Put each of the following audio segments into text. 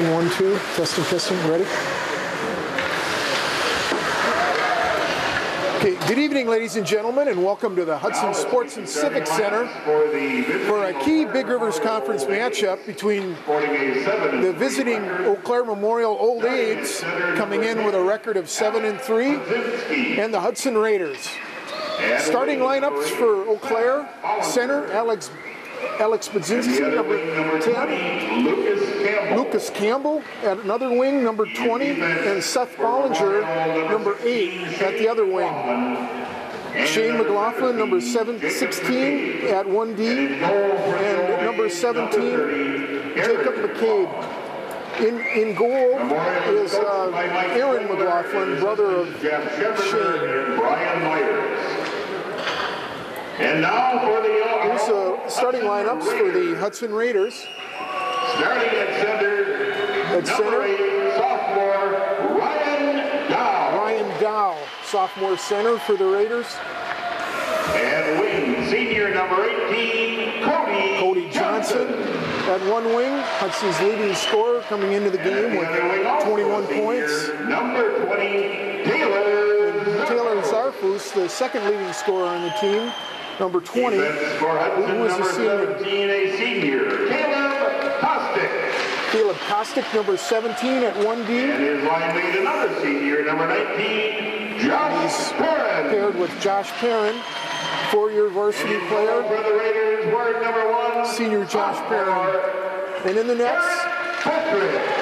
Testing 1, 2. Testing. Ready? Okay, good evening, ladies and gentlemen, and welcome to the Hudson Sports and Civic Center for a key Big Rivers Conference matchup between the visiting Eau Claire Memorial Old Aids, coming in with a record of 7-3, and the Hudson Raiders. Starting lineups for Eau Claire: center, Alex Budzinski, number 10. Lucas Campbell at another wing, number 20. And Seth Bollinger, number 8, at the other wing. Shane McLaughlin, number 16 at 1D. And number 17, Jacob McCabe. In goal is Aaron McLaughlin, brother of Shane. And now for here's the starting lineups for the Hudson Raiders. Starting at center, 8, sophomore Ryan Dow. Ryan Dow, sophomore center for the Raiders. And wing, senior number 18, Cody Johnson. At one wing, Hudson's leading scorer coming into the game with 21 points. Number 20, Taylor Zarfus, the second leading scorer on the team. Number 20, who was a senior. Caleb Kostick, number 17 at 1D. And his line mate, another senior, number 19, Josh Perrin. Paired with Josh Perrin, four-year varsity player. For the Raiders, word number 1, senior Josh Perrin. And in the nets,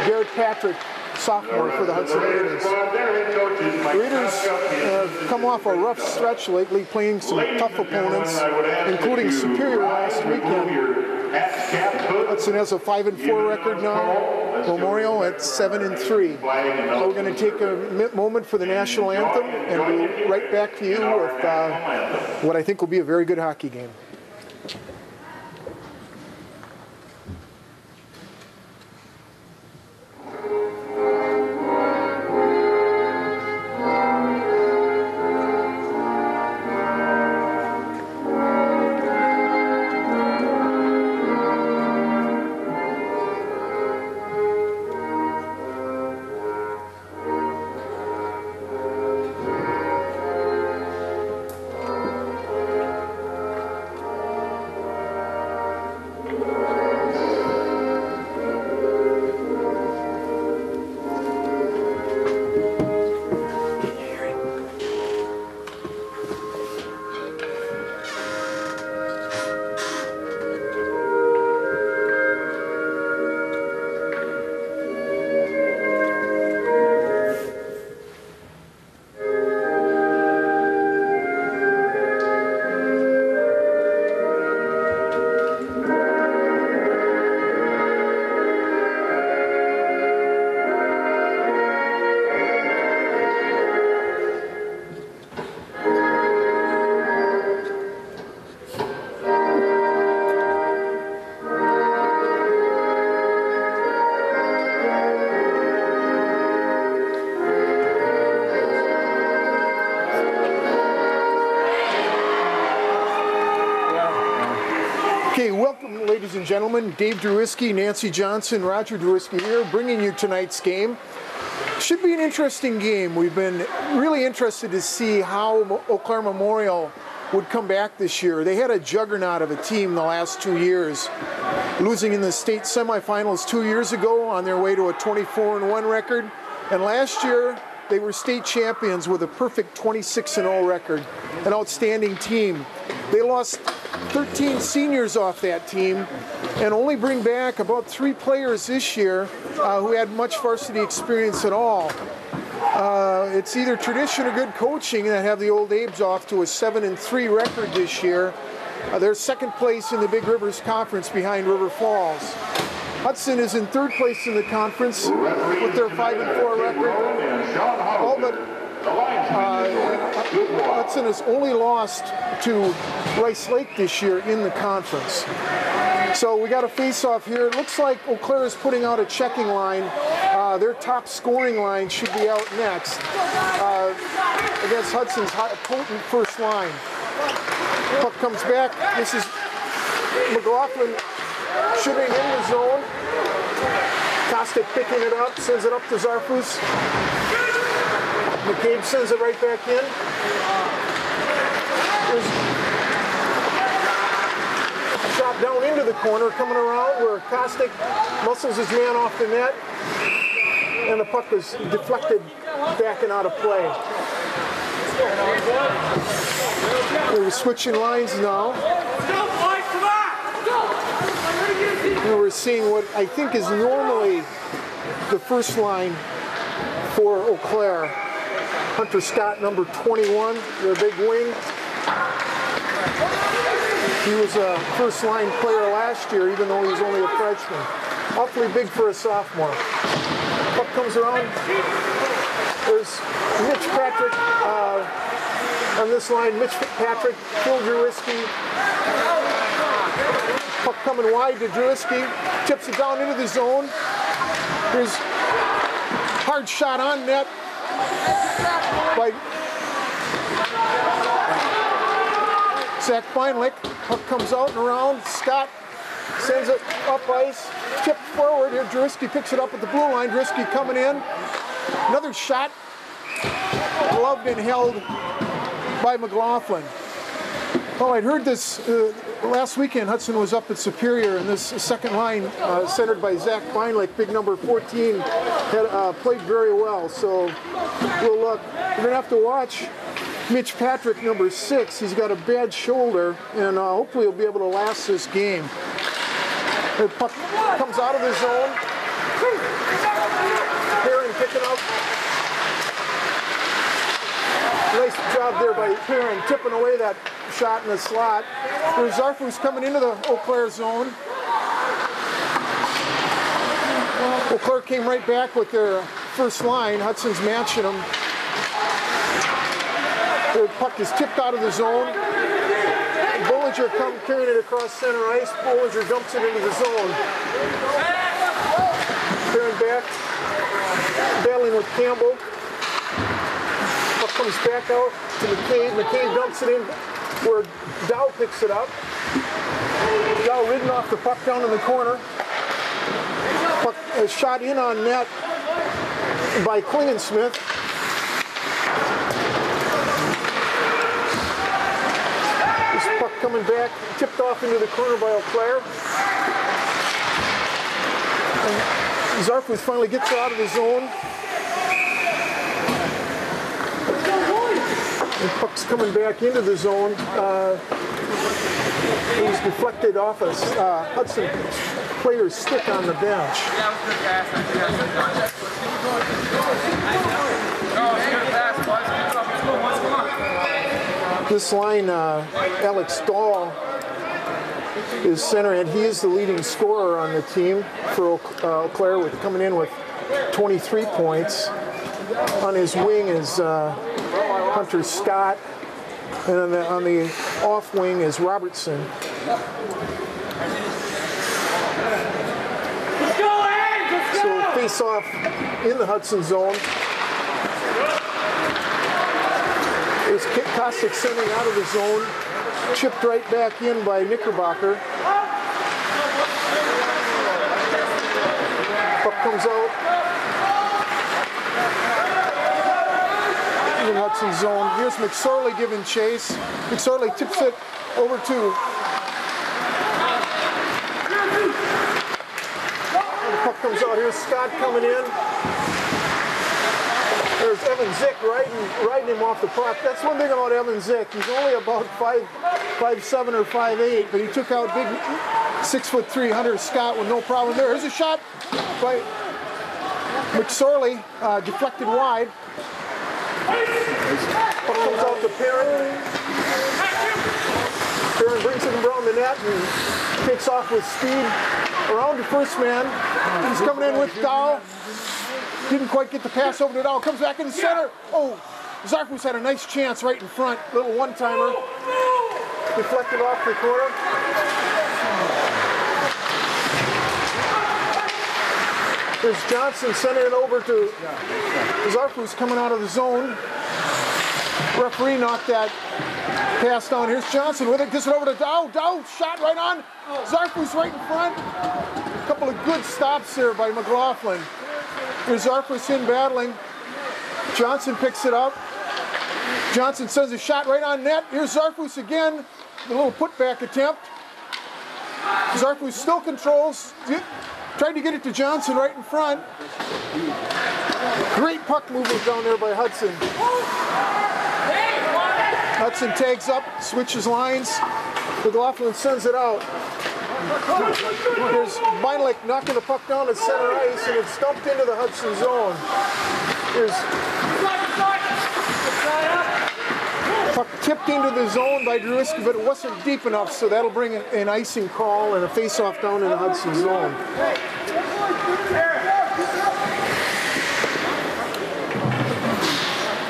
Garrett Patrick, sophomore for the Hudson Raiders. The Raiders have come off a rough stretch lately, playing some tough opponents, including Superior last weekend. Hudson has a 5-4 record now. Memorial at 7-3. So we're going to take a moment for the national anthem, and we'll be right back to you with what I think will be a very good hockey game. Okay, welcome, ladies and gentlemen. Dave Drewiski, Nancy Johnson, Roger Drewiski here, bringing you tonight's game. Should be an interesting game. We've been really interested to see how Eau Claire Memorial would come back this year. They had a juggernaut of a team the last 2 years, losing in the state semifinals 2 years ago on their way to a 24-1 record. And last year, they were state champions with a perfect 26-0 record, an outstanding team. They lost 13 seniors off that team and only bring back about 3 players this year who had much varsity experience at all. It's either tradition or good coaching that have the Old Abe's off to a 7-3 record this year. They're second place in the Big Rivers Conference behind River Falls. Hudson is in third place in the conference with their 5-4 record. All but Hudson has only lost to Rice Lake this year in the conference. So we got a face-off here. It looks like Eau Claire is putting out a checking line. Their top scoring line should be out next against Hudson's potent first line. Puck comes back. This is McLaughlin shooting in the zone. Kostic picking it up, sends it up to Zarfus. McCabe sends it right back in. There's a shot down into the corner, coming around where Kostic muscles his man off the net. And the puck was deflected back and out of play. We're switching lines now. And we're seeing what I think is normally the first line for Eau Claire. Hunter Scott, number 21, their big wing. He was a first line player last year, even though he was only a freshman. Awfully big for a sophomore. Puck comes around. There's Mitch Patrick on this line. Mitch Patrick, Phil Drewiski. Puck coming wide to Drewiski. Tips it down into the zone. There's hard shot on net by Zach Feinlich. Puck comes out and around. Scott sends it up ice. Tipped forward here. Drewiski picks it up at the blue line. Drewiski coming in. Another shot. Gloved and held by McLaughlin. Well, I'd heard this last weekend. Hudson was up at Superior, and this second line, centered by Zach Feinlich, big number 14, had played very well. So we'll look. We're going to have to watch Mitch Patrick, number 6. He's got a bad shoulder, and hopefully he'll be able to last this game. The puck comes out of the zone. Perrin picking up. Nice job there by Perrin, tipping away that shot in the slot. There's Zarfus coming into the Eau Claire zone. Eau Claire came right back with their first line. Hudson's matching them. The puck is tipped out of the zone. Bollinger comes carrying it across center ice. Bollinger dumps it into the zone. Perrin back, battling with Campbell. Puck comes back out to McCabe. McCabe dumps it in where Dow picks it up. Dow ridden off the puck down in the corner. Puck is shot in on net by Klingensmith. This puck coming back, tipped off into the corner by Eau Claire. And Zarfus finally gets out of the zone. And puck's coming back into the zone. It was deflected off a Hudson player's stick on the bench. This line, Alex Dahl is center, and he is the leading scorer on the team for Eau Claire, with coming in with 23 points. On his wing is Hunter Scott, and on the off wing is Robertson. So face off in the Hudson zone. There's Kostic sending out of the zone, chipped right back in by Knickerbocker. Puck comes out. In Hudson zone. Here's McSorley giving chase. McSorley tips it over to. And the puck comes out. Here's Scott coming in. There's Evan Zick riding him off the puck. That's one thing about Evan Zick. He's only about 5'7" or 5'8", but he took out big 6'3" Hunter Scott with no problem there. Here's a shot by McSorley, deflected wide. Puck comes out to Perrin. Perrin brings it around the net and takes off with speed around the first man. He's coming in with Dow. Didn't quite get the pass over to Dow. Comes back in the center. Oh, Zarfus had a nice chance right in front. Little one-timer. Deflected off the corner. There's Johnson sending it over to Zarfus coming out of the zone. Referee knocked that pass down. Here's Johnson with it. Gets it over to Dow. Dow shot right on. Zarfus right in front. couple of good stops there by McLaughlin. Here's Zarfus in battling. Johnson picks it up. Johnson sends a shot right on net. Here's Zarfus again. A little putback attempt. Zarfus still controls. Tried to get it to Johnson right in front. Great puck movement down there by Hudson. Hudson tags up, switches lines. McLaughlin sends it out. Here's Beinlich knocking the puck down at center ice, and it's dumped into the Hudson zone. Here's puck tipped into the zone by Druiski, but it wasn't deep enough, so that'll bring an icing call and a face-off down in the Hudson zone.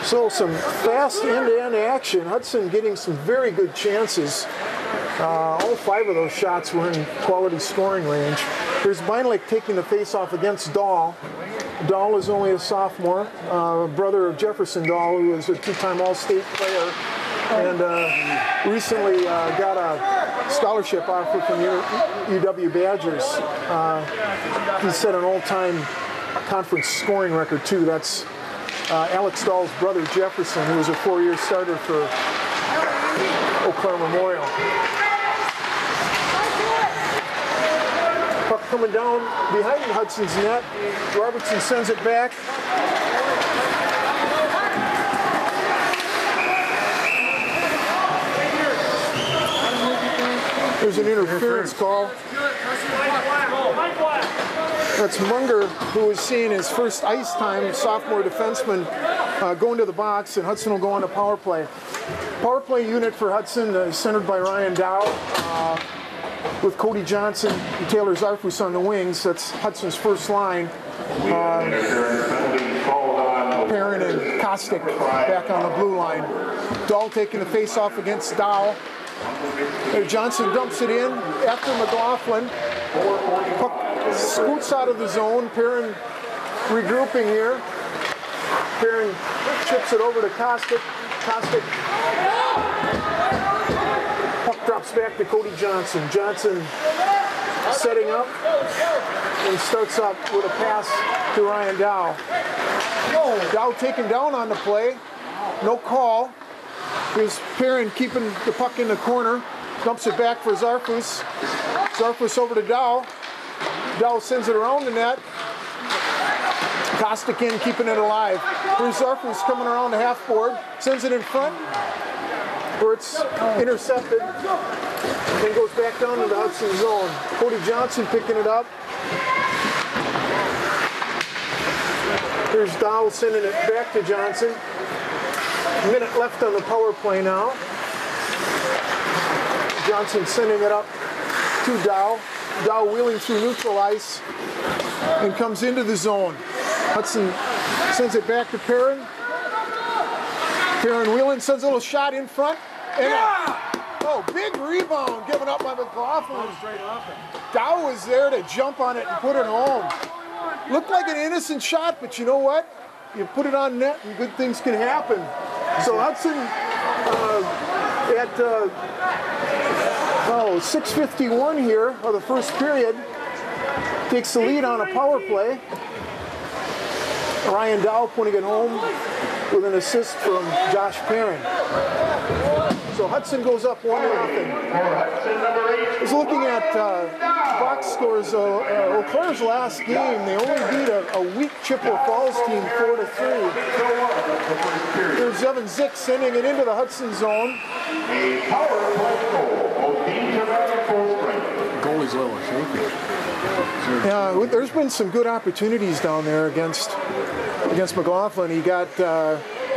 So some fast end-to-end action. Hudson getting some very good chances. All 5 of those shots were in quality scoring range. Here's Beinlich taking the face-off against Dahl. Dahl is only a sophomore, brother of Jefferson Dahl, who was a 2-time All-State player, and recently got a scholarship offer from UW Badgers. He set an all-time conference scoring record too. That's Alex Dahl's brother Jefferson, who was a 4-year starter for Eau Claire Memorial. Puck coming down behind Hudson's net. Robertson sends it back. There's an interference call. That's Munger, who is seeing his first ice time, sophomore defenseman, going to the box, and Hudson will go on a power play. Power play unit for Hudson, centered by Ryan Dow, with Cody Johnson and Taylor Zarfus on the wings. That's Hudson's first line. Perrin and Kostic back on the blue line. Dahl taking the face-off against Dow. Johnson dumps it in after McLaughlin. Puck scoots out of the zone. Perrin regrouping here. Perrin chips it over to Kostic. Kostic. Puck drops back to Cody Johnson. Johnson setting up and starts up with a pass to Ryan Dow. Dow taken down on the play. No call. Here's Perrin keeping the puck in the corner. Dumps it back for Zarfus. Zarfus over to Dow. Dow sends it around the net. Kostic in, keeping it alive. Here's Zarfus coming around the half board. Sends it in front, where it's intercepted. Then goes back down to the Hudson zone. Cody Johnson picking it up. Here's Dow sending it back to Johnson. A minute left on the power play now. Johnson sending it up to Dow. Dow wheeling through neutral ice and comes into the zone. Hudson sends it back to Perrin. Perrin wheeling, sends a little shot in front. And big rebound given up by McLaughlin. Dow was there to jump on it and put it home. Looked like an innocent shot, but you know what? You put it on net and good things can happen. So Hudson at 6:51 here of the first period takes the lead on a power play. Ryan Dow putting it home with an assist from Josh Perrin. So Hudson goes up 1-0. I was looking at box scores. Eau Claire's last game, they only beat a weak Chippewa Falls team 4-3. There's Evan Zick sending it into the Hudson zone. Goalie's a little shaky. Yeah, there's been some good opportunities down there against McLaughlin. He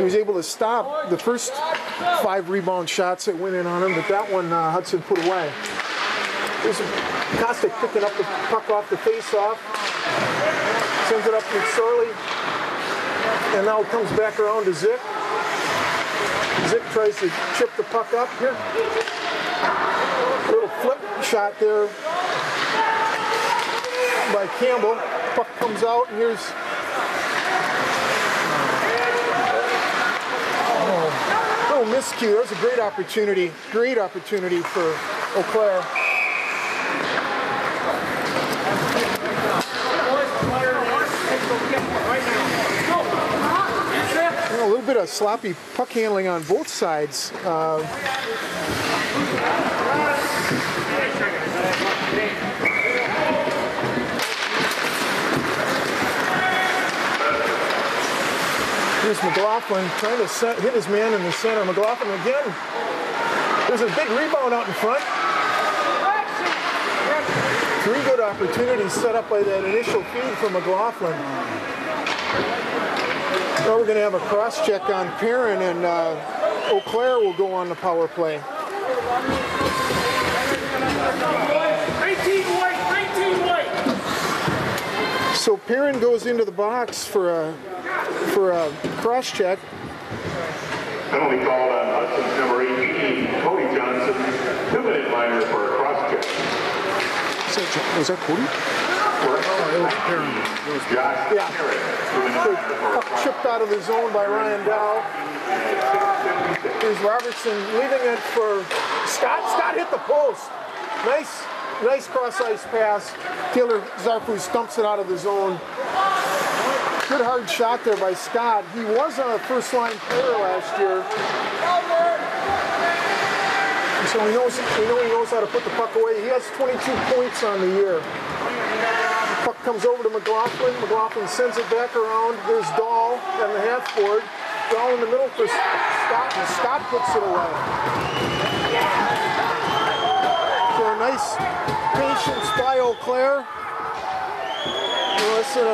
was able to stop the first 5 rebound shots that went in on him, but that one Hudson put away. There's Kostic picking up the puck off the face-off, sends it up to Sorley, and now it comes back around to Zick. Zick tries to chip the puck up here. Little flip shot there by Campbell. Puck comes out, and here's little miscue. That was a great opportunity for Eau Claire. A little bit of sloppy puck handling on both sides. Here's McLaughlin trying to hit his man in the center. McLaughlin again. There's a big rebound out in front. 3 good opportunities set up by that initial feed from McLaughlin. Now we're going to have a cross check on Perrin, and Eau Claire will go on the power play. 19 white. So Perrin goes into the box for a cross check. Penalty called on Hudson's number 18, Cody Johnson. 2-minute minor for a cross check. Was that Cody? Yeah. Puck chipped out of the zone by Ryan Dow. Here's Robertson leaving it for Scott. Scott hit the post. Nice cross-ice pass. Taylor Zarfus dumps it out of the zone. Good hard shot there by Scott. He was a first-line player last year. So we know he knows how to put the puck away. He has 22 points on the year. The puck comes over to McLaughlin. McLaughlin sends it back around. There's Dahl on the half board. Dahl in the middle for Scott, and Scott puts it away. So a nice patience by Eau Claire. Less than a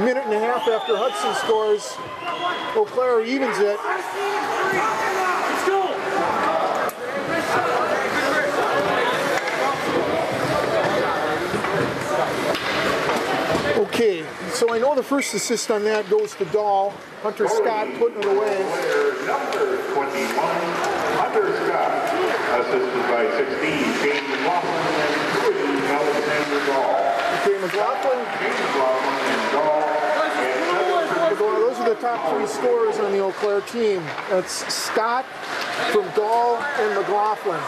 minute and a half after Hudson scores, Eau Claire evens it. Okay, so I know the first assist on that goes to Dahl. Hunter Scott putting it away. Number 21, Hunter Scott, assisted by 16, James McLaughlin and 3, Alexander Dahl. Okay, McLaughlin. Those are the top 3 scorers on the Eau Claire team. That's Scott from Dahl and McLaughlin.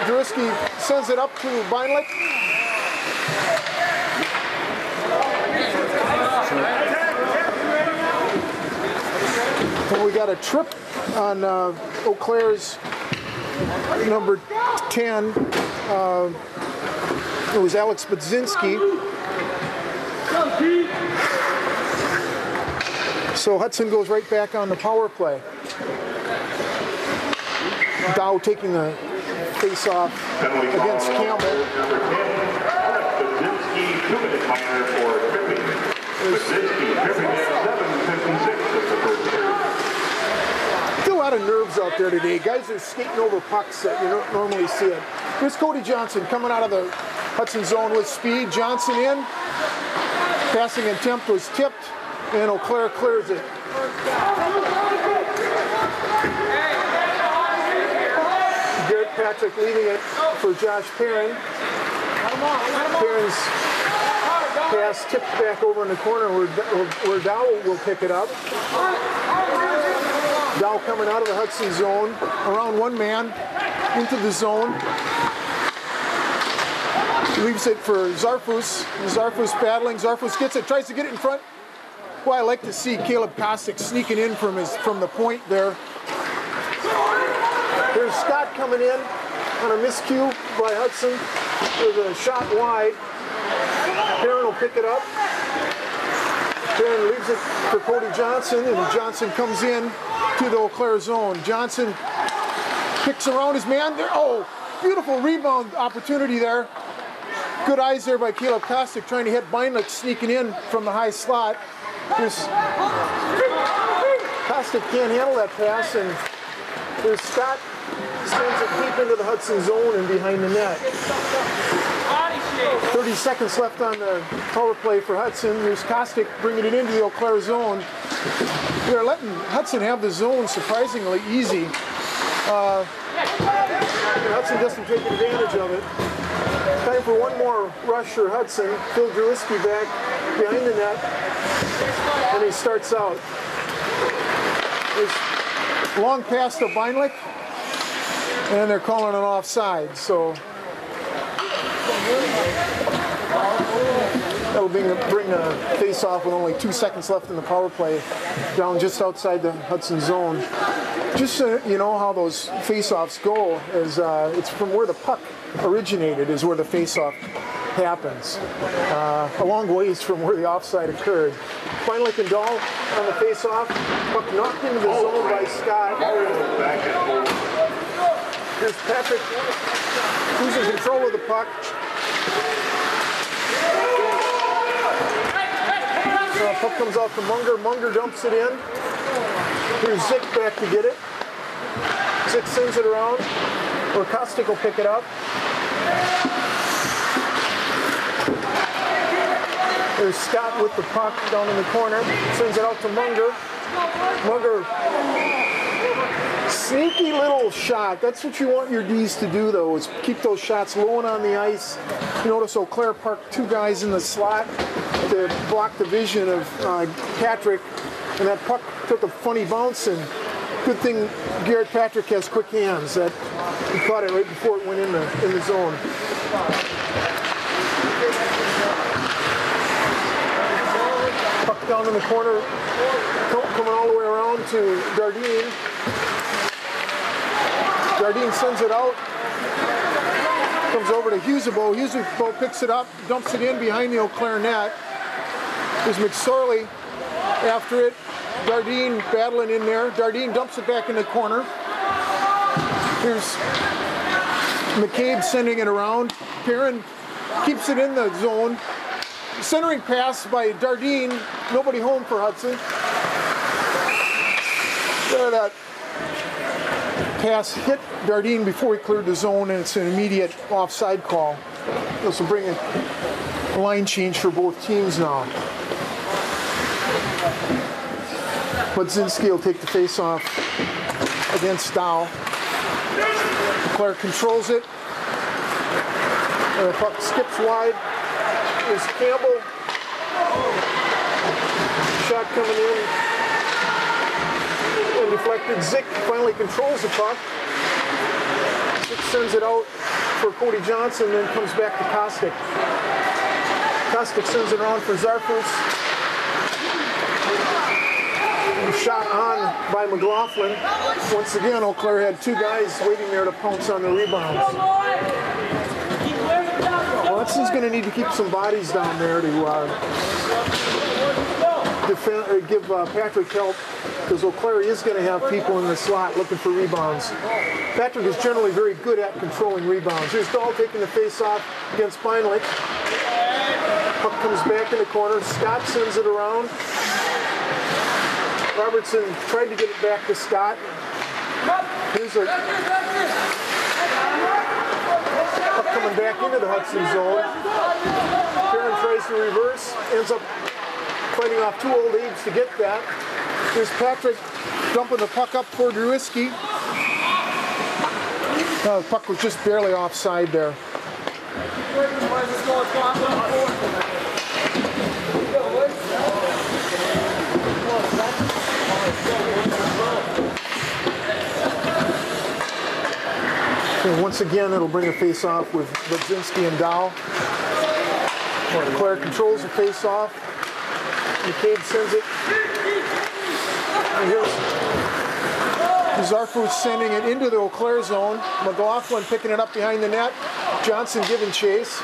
Druski sends it up to Beinlich. And we got a trip on Eau Claire's number 10. It was Alex Budzinski. So Hudson goes right back on the power play. Dow taking the face-off against Campbell. Number 10, Alex Budzinski, 2-minute minor for tripping. Budzinski tripping at 7:56 of the first period. Still a lot of nerves out there today. Guys are skating over pucks that you don't normally see it. Here's Cody Johnson coming out of the Hudson zone with speed. Johnson in. Passing attempt was tipped, and Eau Claire clears it. Garrett Patrick leading it for Josh Perrin. Perrin's pass tipped back over in the corner where Dow will pick it up. Dow coming out of the Hudson zone, around one man, into the zone. Leaves it for Zarfus. Zarfus battling. Zarfus gets it, tries to get it in front. Well, I like to see Caleb Kostick sneaking in from the point there. There's Scott coming in on a miscue by Hudson with a shot wide. Perrin will pick it up. Perrin leaves it for Cody Johnson, and Johnson comes in to the Eau Claire zone. Johnson picks around his man there. Oh, beautiful rebound opportunity there. Good eyes there by Caleb Kostick trying to hit Beinlich sneaking in from the high slot. Kostick can't handle that pass, and there's Scott sends it deep into the Hudson zone and behind the net. 30 seconds left on the power play for Hudson. There's Kostick bringing it into the Eau Claire zone. They're letting Hudson have the zone surprisingly easy. Hudson doesn't take advantage of it. Time for one more rush for Hudson. Phil Druiski back behind the net, and he starts out. There's long pass to Beinlich, and they're calling an offside. So That'll bring a face-off with only 2 seconds left in the power play, down just outside the Hudson zone. Just so you know how those face-offs go, is it's from where the puck originated is where the face-off happens. A long ways from where the offside occurred. Finally, Dahl on the face-off, puck knocked into the zone by Scott. Here's Patrick, who's in control of the puck. Puck comes out to Munger. Munger dumps it in. Here's Zick back to get it. Zick sends it around, or Kostic will pick it up. There's Scott with the puck down in the corner. Sends it out to Munger. Munger, sneaky little shot. That's what you want your Ds to do, though, is keep those shots low and on the ice. You notice Eau Claire parked 2 guys in the slot to block the vision of Patrick, and that puck took a funny bounce, and good thing Garrett Patrick has quick hands, that he caught it right before it went in the zone. Puck down in the corner, coming all the way around to Dardine. Dardine sends it out. Comes over to Husebo. Husebo picks it up, dumps it in behind the Eau Claire net. There's McSorley after it. Dardine battling in there. Dardine dumps it back in the corner. Here's McCabe sending it around. Perrin keeps it in the zone. Centering pass by Dardine. Nobody home for Hudson. There, that pass hit Dardine before he cleared the zone, and it's an immediate offside call. This will bring a line change for both teams now. Budzinski will take the face-off against Dow. Claire controls it. The puck skips wide. There's Campbell. Shot coming in. And deflected. Zick finally controls the puck. Zick sends it out for Cody Johnson, then comes back to Kostic. Kostic sends it around for Zarfus. Shot on by McLaughlin. Once again, Eau Claire had 2 guys waiting there to pounce on the rebounds. Well, Hudson's going to need to keep some bodies down there to defend, or give Patrick help, because Eau Claire is going to have people in the slot looking for rebounds. Patrick is generally very good at controlling rebounds. Here's Dahl taking the face-off against Beinlich. Puck comes back in the corner. Scott sends it around. Robertson tried to get it back to Scott. Here's a puck coming back into the Hudson zone. Perrin tries to reverse, ends up fighting off 2 old Abe's to get that. Here's Patrick dumping the puck up for Druiski. The puck was just barely offside there. And once again, it'll bring a face-off with Budzinski and Dow. Claire controls the face-off. McCabe sends it. And here's Zarfus sending it into the Eau Claire zone. McLaughlin picking it up behind the net. Johnson giving chase.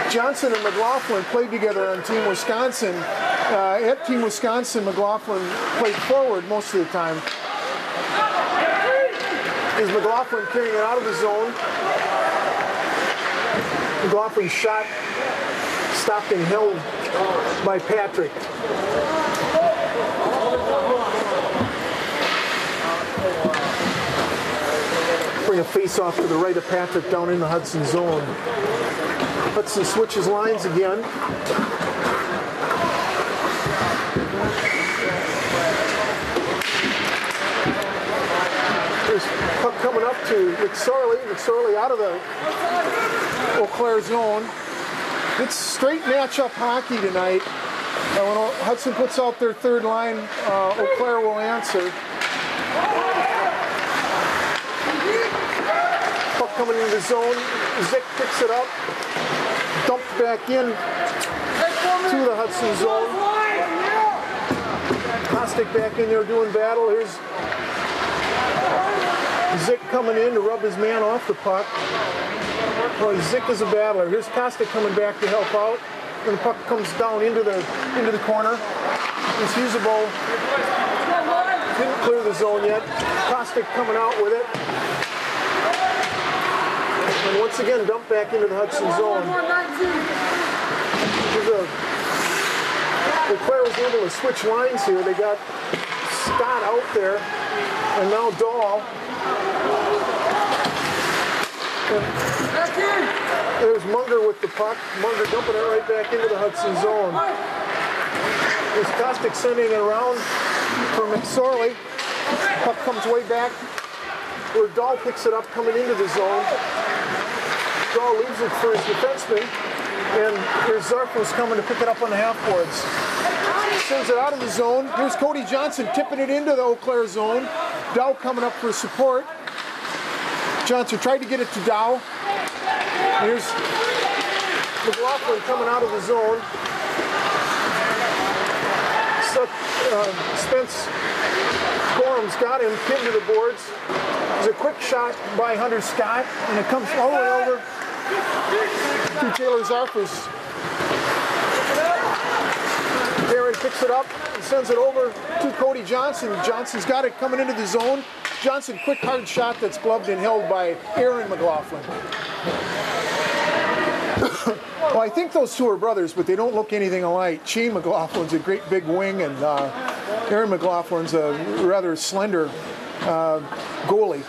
Johnson and McLaughlin played together on Team Wisconsin. At Team Wisconsin, McLaughlin played forward most of the time. Is McLaughlin carrying it out of the zone. McLaughlin's shot stopped and held by Patrick. Bring a face-off to the right of Patrick down in the Hudson zone. Hudson switches lines again. Puck coming up to McSorley. McSorley out of the Eau Claire zone. It's straight matchup hockey tonight. When Hudson puts out their 3rd line, Eau Claire will answer. Puck coming into the zone. Zick picks it up. Dumped back in to the Hudson zone. Kostick back in there doing battle. Here's Zick coming in to rub his man off the puck. Well, Zick is a battler. Here's Kostick coming back to help out. And the puck comes down into the corner. It's usable. Didn't clear the zone yet. Kostick coming out with it. And once again, dumped back into the Hudson zone. Claire was able to switch lines here. They got Scott out there, and now Dahl. There's Munger with the puck. Munger dumping it right back into the Hudson zone. There's Kostick sending it around for McSorley. Puck comes way back where Dahl picks it up coming into the zone. Dahl leaves it for his defenseman, and here's Zarfus coming to pick it up on the half boards. Sends it out of the zone. Here's Cody Johnson tipping it into the Eau Claire zone. Dow coming up for support. Johnson tried to get it to Dow. Here's McLaughlin coming out of the zone. Spence Gorham's got him pinned to the boards. There's a quick shot by Hunter Scott, and it comes all the way over to Taylor Zarfus. Darren picks it up and sends it over to Cody Johnson. Johnson's got it coming into the zone. Johnson, quick hard shot that's gloved and held by Aaron McLaughlin. Well, I think those two are brothers, but they don't look anything alike. Shane McLaughlin's a great big wing, and Aaron McLaughlin's a rather slender goalie.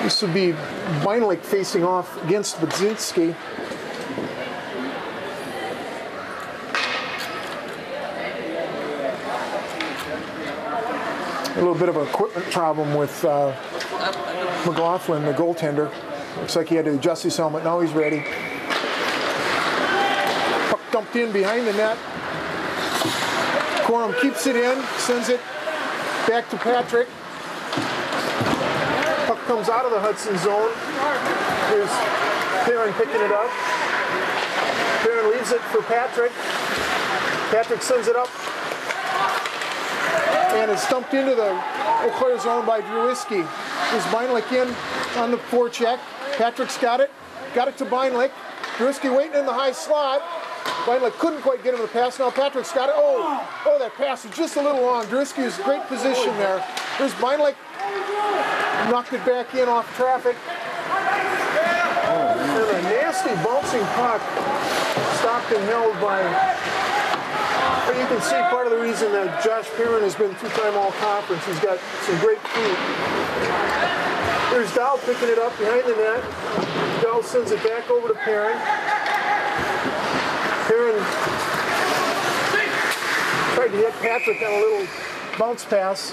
This would be Beinlich facing off against Budzinski. A little bit of an equipment problem with McLaughlin, the goaltender. Looks like he had to adjust his helmet. Now he's ready. Puck dumped in behind the net. Gorham keeps it in, sends it back to Patrick. Puck comes out of the Hudson zone. Here's Perrin picking it up. Perrin leaves it for Patrick. Patrick sends it up. And it's dumped into the Eau Claire zone by Drewiski. There's Beinlich in on the forecheck. Patrick's got it. Got it to Beinlich. Drewiski waiting in the high slot. Beinlich couldn't quite get him the pass. Now Patrick's got it. Oh, that pass was just a little long. Drewiski was great position there. There's Beinlich. Knocked it back in off traffic. And a nasty bouncing puck. Stopped and held by... But you can see part of the reason that Josh Perrin has been two-time All-Conference. He's got some great feet. There's Dow picking it up behind the net. Dow sends it back over to Perrin. Perrin tried to hit Patrick on a little bounce pass,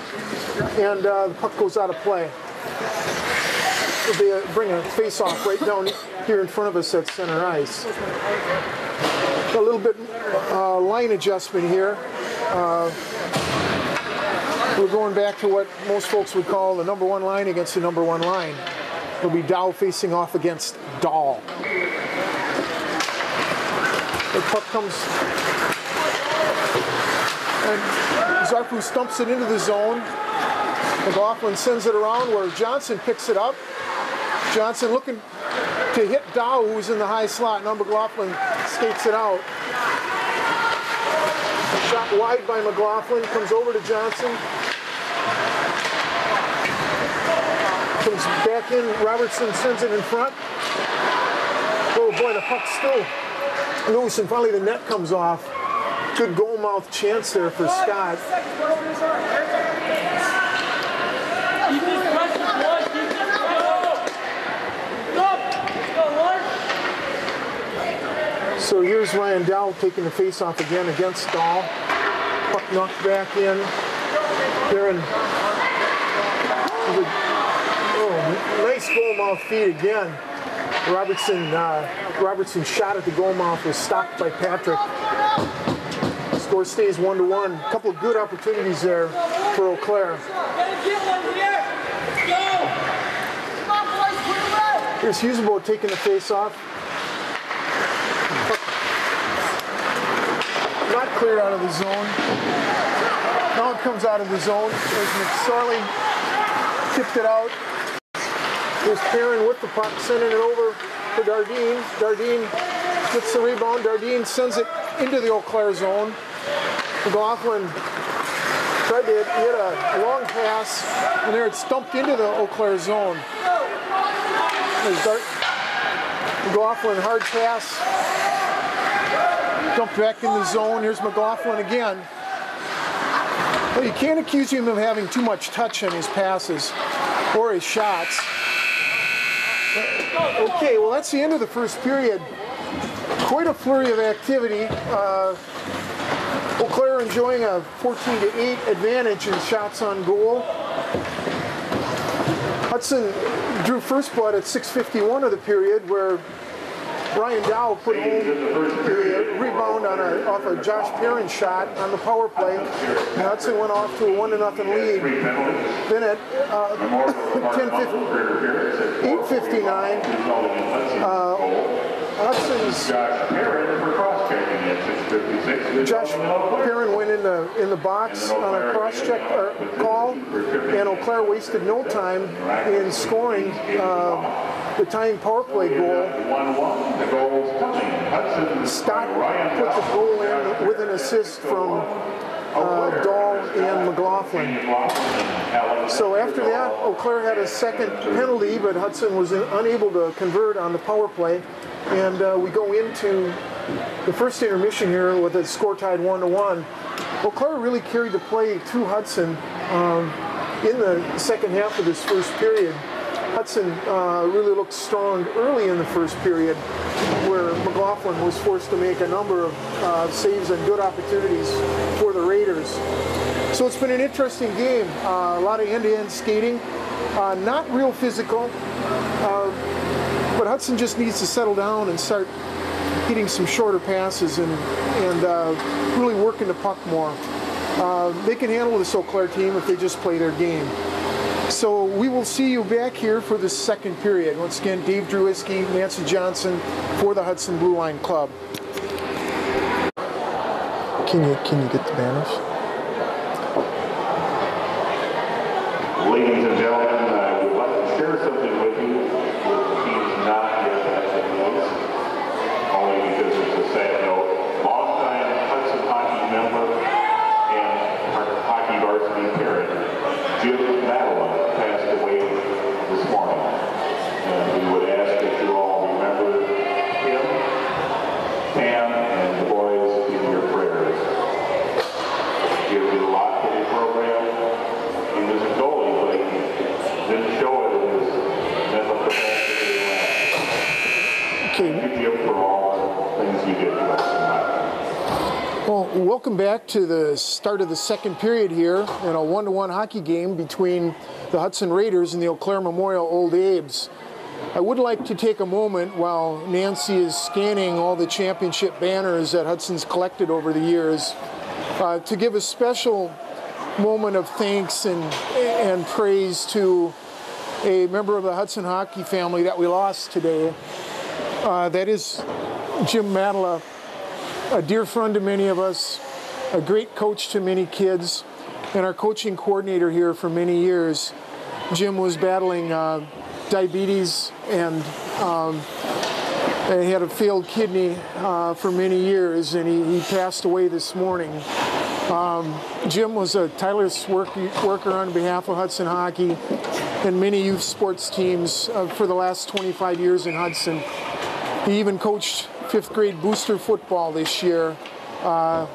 and the puck goes out of play. It'll bring a face-off right down here in front of us at center ice. A little bit line adjustment here. We're going back to what most folks would call the number one line against the number one line. It'll be Dow facing off against Dahl. The puck comes, and Zarfu stumps it into the zone. McLaughlin sends it around where Johnson picks it up. Johnson looking to hit Dow, who's in the high slot. Now McLaughlin skates it out. Shot wide by McLaughlin, comes over to Johnson. Comes back in, Robertson sends it in front. Oh boy, the puck's still loose, and finally the net comes off. Good goal mouth chance there for Scott. So here's Ryan Dow taking the face-off again against Dahl. Puck knocked back in. Perrin. Oh, nice goal mouth feed again. Robertson shot at the goal mouth, was stopped by Patrick. Score stays 1-1. A couple of good opportunities there for Eau Claire. Here's Husebo taking the face off. Not clear out of the zone. Now it comes out of the zone. There's McSorley, tipped it out. Here's Perrin with the puck, sending it over for Dardine. Dardine gets the rebound. Dardine sends it into the Eau Claire zone. McLaughlin tried to hit a long pass, and there it's dumped into the Eau Claire zone. There's McLaughlin, hard pass. Dumped back in the zone. Here's McLaughlin again. Well, you can't accuse him of having too much touch on his passes or his shots. Okay, well, that's the end of the first period. Quite a flurry of activity. Eau Claire enjoying a 14-8 advantage in shots on goal. Hudson drew first blood at 6:51 of the period, where Ryan Dow put home a rebound off a Josh Perrin shot on the power play. And Hudson went off to a 1-0 lead. Then at 8:59, Hudson's Josh Perrin went in the box on a cross-check call, and Eau Claire wasted no time in scoring the tying power play goal. Stott put the goal in with an assist from Dahl and McLaughlin. So after that, Eau Claire had a second penalty, but Hudson was unable to convert on the power play. And we go into the first intermission here with a score tied 1-1. Eau Claire really carried the play to Hudson in the second half of this first period. Hudson really looked strong early in the first period, where McLaughlin was forced to make a number of saves and good opportunities for the Raiders. So it's been an interesting game. A lot of end-to-end skating, not real physical, but Hudson just needs to settle down and start hitting some shorter passes and really working the puck more. They can handle this Eau Claire team if they just play their game. So we will see you back here for the second period. Once again, Dave Druiski, Nancy Johnson for the Hudson Blue Line Club. Can you get the banners? Ladies and gentlemen, I would like to share something with you with the teams not yet at the notes, only because it's a sad note. Longtime Hudson hockey member and hockey varsity parent, Jim Madeline, passed away this morning. And we would ask that you all remember him, Pam, and the boys in your prayers. Jim did a lot for the program. He was a goalie, but he didn't show it in his mental capacity. Thank you, Jim, for all the things you did for us tonight. Well, welcome back to the start of the second period here in a 1-1 hockey game between the Hudson Raiders and the Eau Claire Memorial Old Abe's. I would like to take a moment while Nancy is scanning all the championship banners that Hudson's collected over the years to give a special moment of thanks and praise to a member of the Hudson hockey family that we lost today. That is Jim Madela, a dear friend to many of us, a great coach to many kids, and our coaching coordinator here for many years. Jim was battling diabetes and he had a failed kidney for many years, and he passed away this morning. Jim was a tireless worker on behalf of Hudson Hockey and many youth sports teams for the last 25 years in Hudson. He even coached 5th grade booster football this year,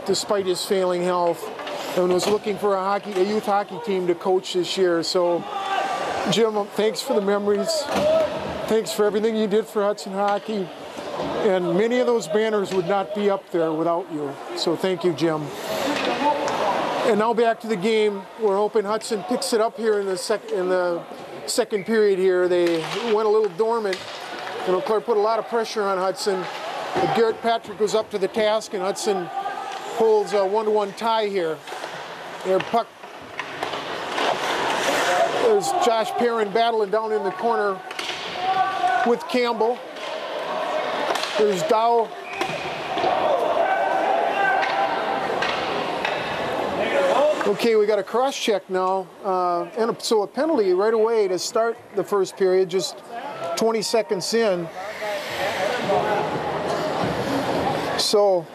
despite his failing health, and was looking for a youth hockey team to coach this year. So, Jim, thanks for the memories. Thanks for everything you did for Hudson Hockey. And many of those banners would not be up there without you. So thank you, Jim. And now back to the game. We're hoping Hudson picks it up here in the second period here. They went a little dormant, and Eau Claire put a lot of pressure on Hudson. But Garrett Patrick was up to the task, and Hudson holds a 1-1 tie here. Their puck. There's Josh Perrin battling down in the corner. with Campbell. There's Dow. Okay, we got a cross check now, and so a penalty right away to start the first period, just 20 seconds in. So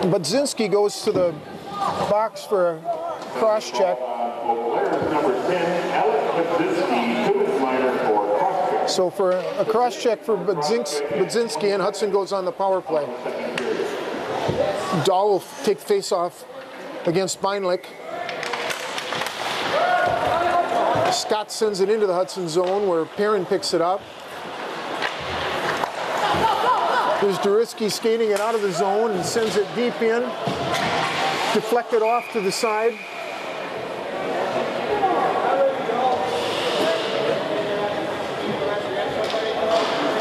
Budzinski goes to the box for a cross check. So for a cross check for Budzinski, and Hudson goes on the power play. Dahl will take the face off against Beinlich. Scott sends it into the Hudson zone where Perrin picks it up. There's Duriski skating it out of the zone and sends it deep in. Deflected off to the side.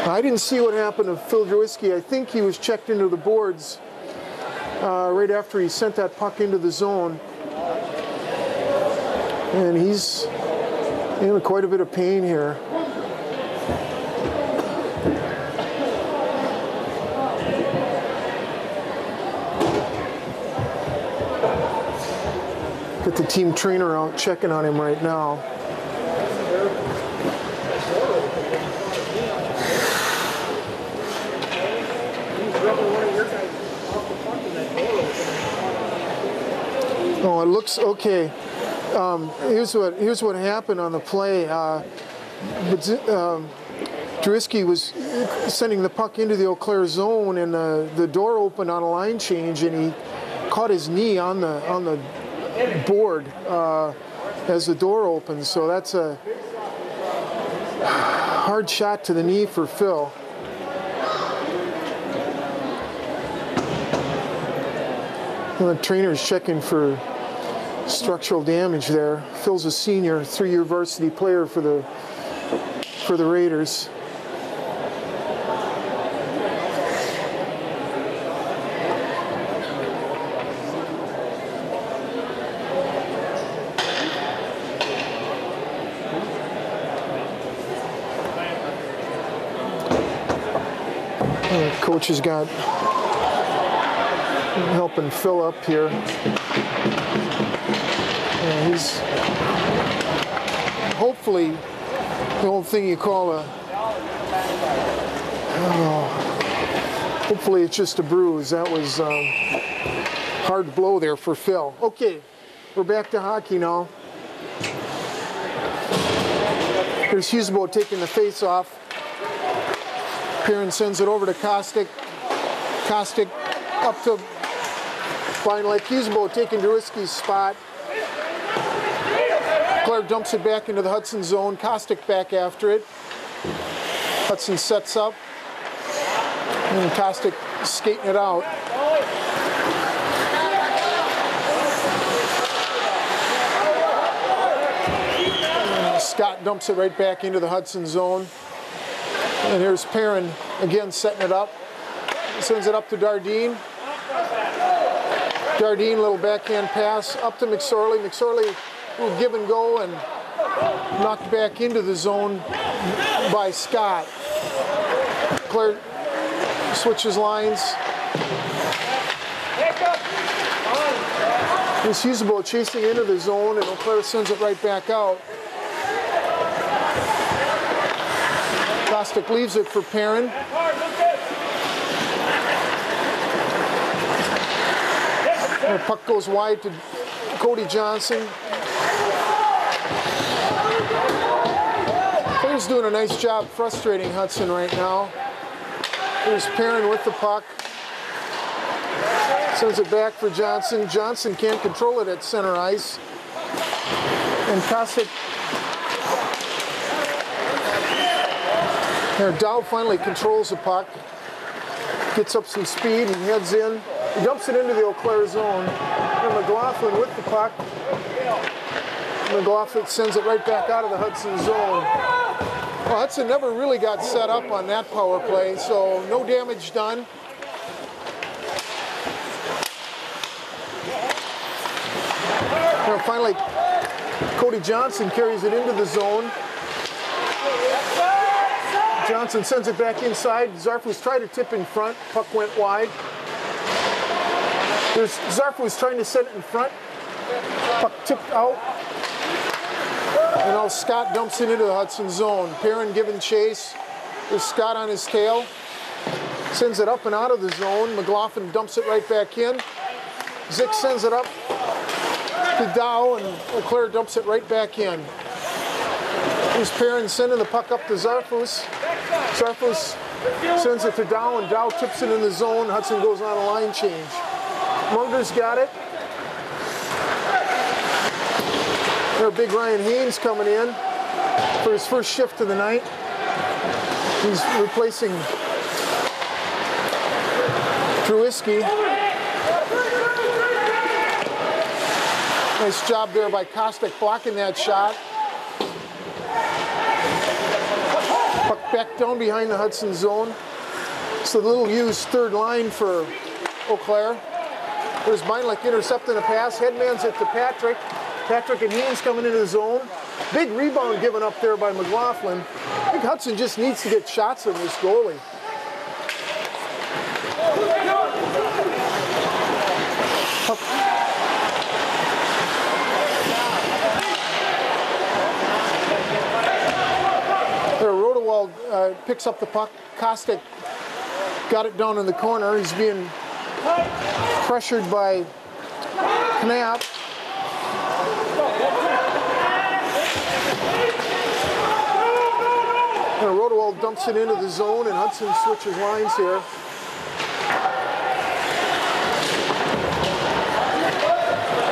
I didn't see what happened to Phil Duriski. I think he was checked into the boards right after he sent that puck into the zone. And he's in quite a bit of pain here. Got the team trainer out checking on him right now. Oh, it looks okay. Here's what happened on the play. Duriski was sending the puck into the Eau Claire zone, and the door opened on a line change, and he caught his knee on the board as the door opened. So that's a hard shot to the knee for Phil. Well, the trainer's checking for structural damage there. Phil's a senior, 3-year varsity player for the Raiders. Coach has got helping Phil up here. And he's hopefully the old thing you call a, hopefully it's just a bruise. That was hard blow there for Phil. Okay, we're back to hockey now. Here's Husebo taking the face off. Perrin sends it over to Kostic. Kostic up to Beinlich. Husebo taking Duriski's spot. Claire dumps it back into the Hudson zone. Kostic back after it. Hudson sets up. And Kostic skating it out. And Scott dumps it right back into the Hudson zone. And here's Perrin again setting it up. Sends it up to Dardine. Dardine, little backhand pass up to McSorley. McSorley will give and go and knocked back into the zone by Scott. Claire switches lines. Here's Husebo chasing into the zone, and Claire sends it right back out. Kostic leaves it for Perrin. The puck goes wide to Cody Johnson. Claire's doing a nice job frustrating Hudson right now. Here's Perrin with the puck. Sends it back for Johnson. Johnson can't control it at center ice. And Kostic. Here, Dow finally controls the puck. Gets up some speed and heads in. He dumps it into the Eau Claire zone. And McLaughlin with the puck. McLaughlin sends it right back out of the Hudson zone. Well, Hudson never really got set up on that power play, so no damage done. Now finally, Cody Johnson carries it into the zone. Johnson sends it back inside. Zarfus tried to tip in front. Puck went wide. Zarfus trying to set it in front. Puck tipped out. And now Scott dumps it into the Hudson zone. Perrin giving chase. There's Scott on his tail. Sends it up and out of the zone. McLaughlin dumps it right back in. Zick sends it up to Dow, and Leclerc dumps it right back in. Here's Perrin sending the puck up to Zarfus. Zarfus sends it to Dow, and Dow tips it in the zone. Hudson goes on a line change. Munger's got it. There, big Ryan Haynes coming in for his first shift of the night. He's replacing Druiski. Nice job there by Kostic blocking that shot. Puck back down behind the Hudson zone. It's a little used third line for Eau Claire. There's Meinlich intercepting a pass. Headman's it to Patrick. Patrick and Haynes coming into the zone. Big rebound given up there by McLaughlin. I think Hudson just needs to get shots on this goalie. There, Rodewald picks up the puck. Kostic got it down in the corner. He's being pressured by Knapp. Rodewald dumps it into the zone, and Hudson switches lines here.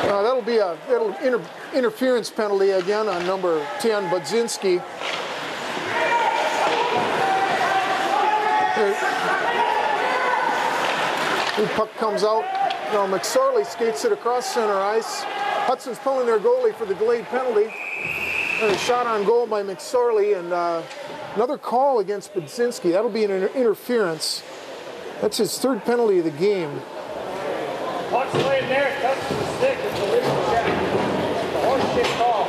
That'll be a interference penalty again on number 10, Budzinski. The puck comes out. Now McSorley skates it across center ice. Hudson's pulling their goalie for the delayed penalty. And a shot on goal by McSorley, and another call against Budzinski. That'll be an interference. That's his third penalty of the game. Puck's laying there, touches the stick, it's a legal check. The horse shit call.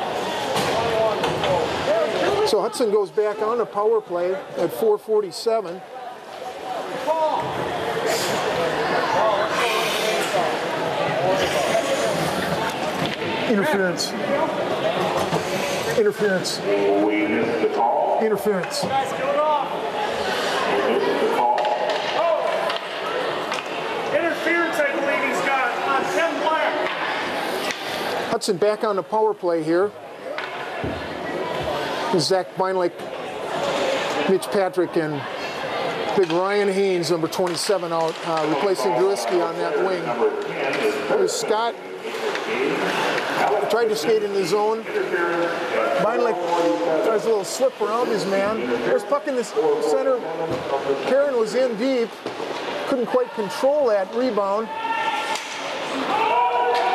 21. So Hudson goes back on a power play at 4:47. Interference. Interference. We missed the call. Interference. Guys, get it off. We missed the call. Interference, I believe he's got on Tim Black. Hudson back on the power play here. Zach Meinlich, Mitch Patrick, and big Ryan Haynes, number 27, out, replacing Druiski on that wing. There's Scott. Tried to skate in the zone. Meinlich tries a little slip around his man. There's puck in the center. Perrin was in deep. Couldn't quite control that rebound.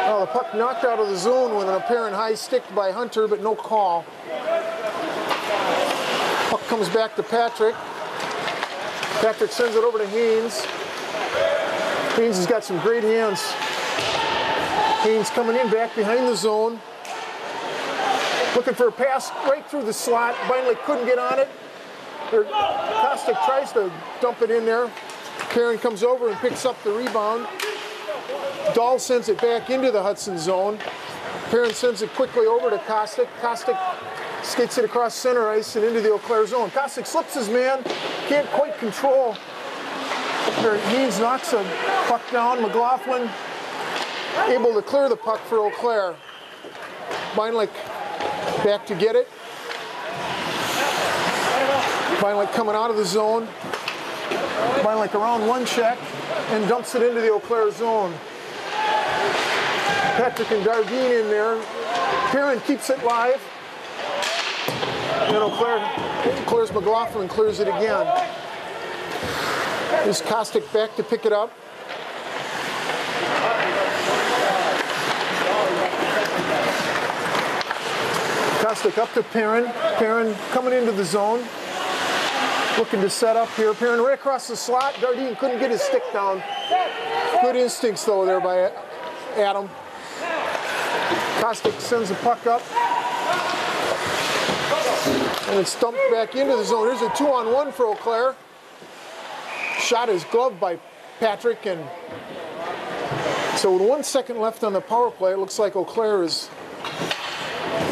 Well, the puck knocked out of the zone with an apparent high stick by Hunter, but no call. Puck comes back to Patrick. Patrick sends it over to Haynes. Haynes has got some great hands. Haynes coming in back behind the zone. Looking for a pass right through the slot. Meinlich couldn't get on it. Kostic tries to dump it in there. Perrin comes over and picks up the rebound. Dahl sends it back into the Hudson zone. Perrin sends it quickly over to Kostic. Kostic skates it across center ice and into the Eau Claire zone. Kostic slips his man. Can't quite control. Haynes knocks a puck down. McLaughlin able to clear the puck for Eau Claire. Meinlich back to get it. Meinlich coming out of the zone. Meinlich around one check and dumps it into the Eau Claire zone. Patrick and Dardine in there. Perrin keeps it live. And Eau Claire clears McLaughlin, clears it again. There's Kostic back to pick it up. Kostic up to Perrin. Perrin coming into the zone. Looking to set up here. Perrin right across the slot. Dardine couldn't get his stick down. Good instincts though there by Adam. Kostic sends the puck up. And it's dumped back into the zone. Here's a 2-on-1 for Eau Claire. Shot is gloved by Patrick, and so with 1 second left on the power play, it looks like Eau Claire has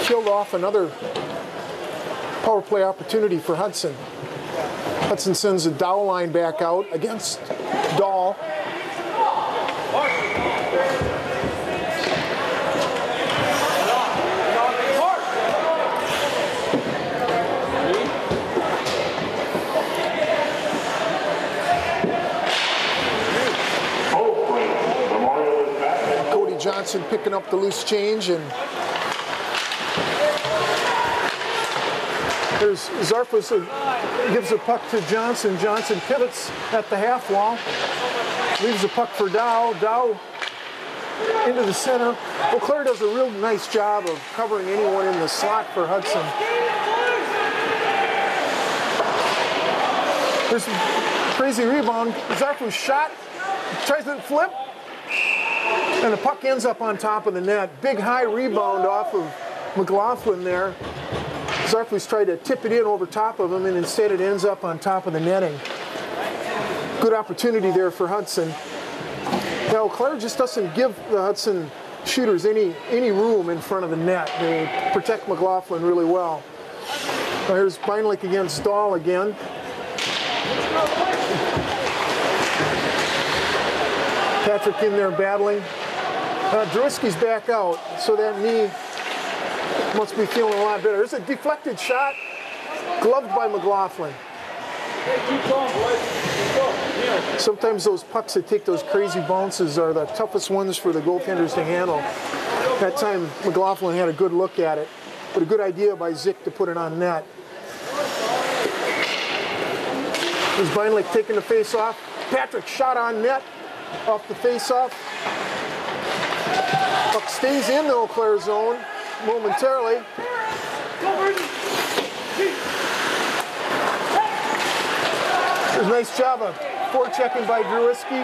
killed off another power play opportunity for Hudson. Hudson sends the Dow line back out against Dahl. Johnson picking up the loose change, and there's Zarfus gives the puck to Johnson. Johnson pivots at the half wall, leaves the puck for Dow. Dow into the center. Eau Claire does a real nice job of covering anyone in the slot for Hudson. There's a crazy rebound. Zarfus shot, tries to flip, and the puck ends up on top of the net. Big high rebound off of McLaughlin there. Zarfus tried to tip it in over top of him, and instead it ends up on top of the netting. Good opportunity there for Hudson. Now, Claire just doesn't give the Hudson shooters any room in front of the net. They protect McLaughlin really well. Now here's Beinlich against Dahl again. Patrick in there battling. Druski's back out, so that knee must be feeling a lot better. There's a deflected shot, gloved by McLaughlin. Sometimes those pucks that take those crazy bounces are the toughest ones for the goaltenders to handle. That time, McLaughlin had a good look at it, but a good idea by Zick to put it on net. There's Beinlich taking the face-off. Patrick shot on net off the face-off. Puck stays in the Eau Claire zone momentarily. There's a nice job of forechecking by Druiski.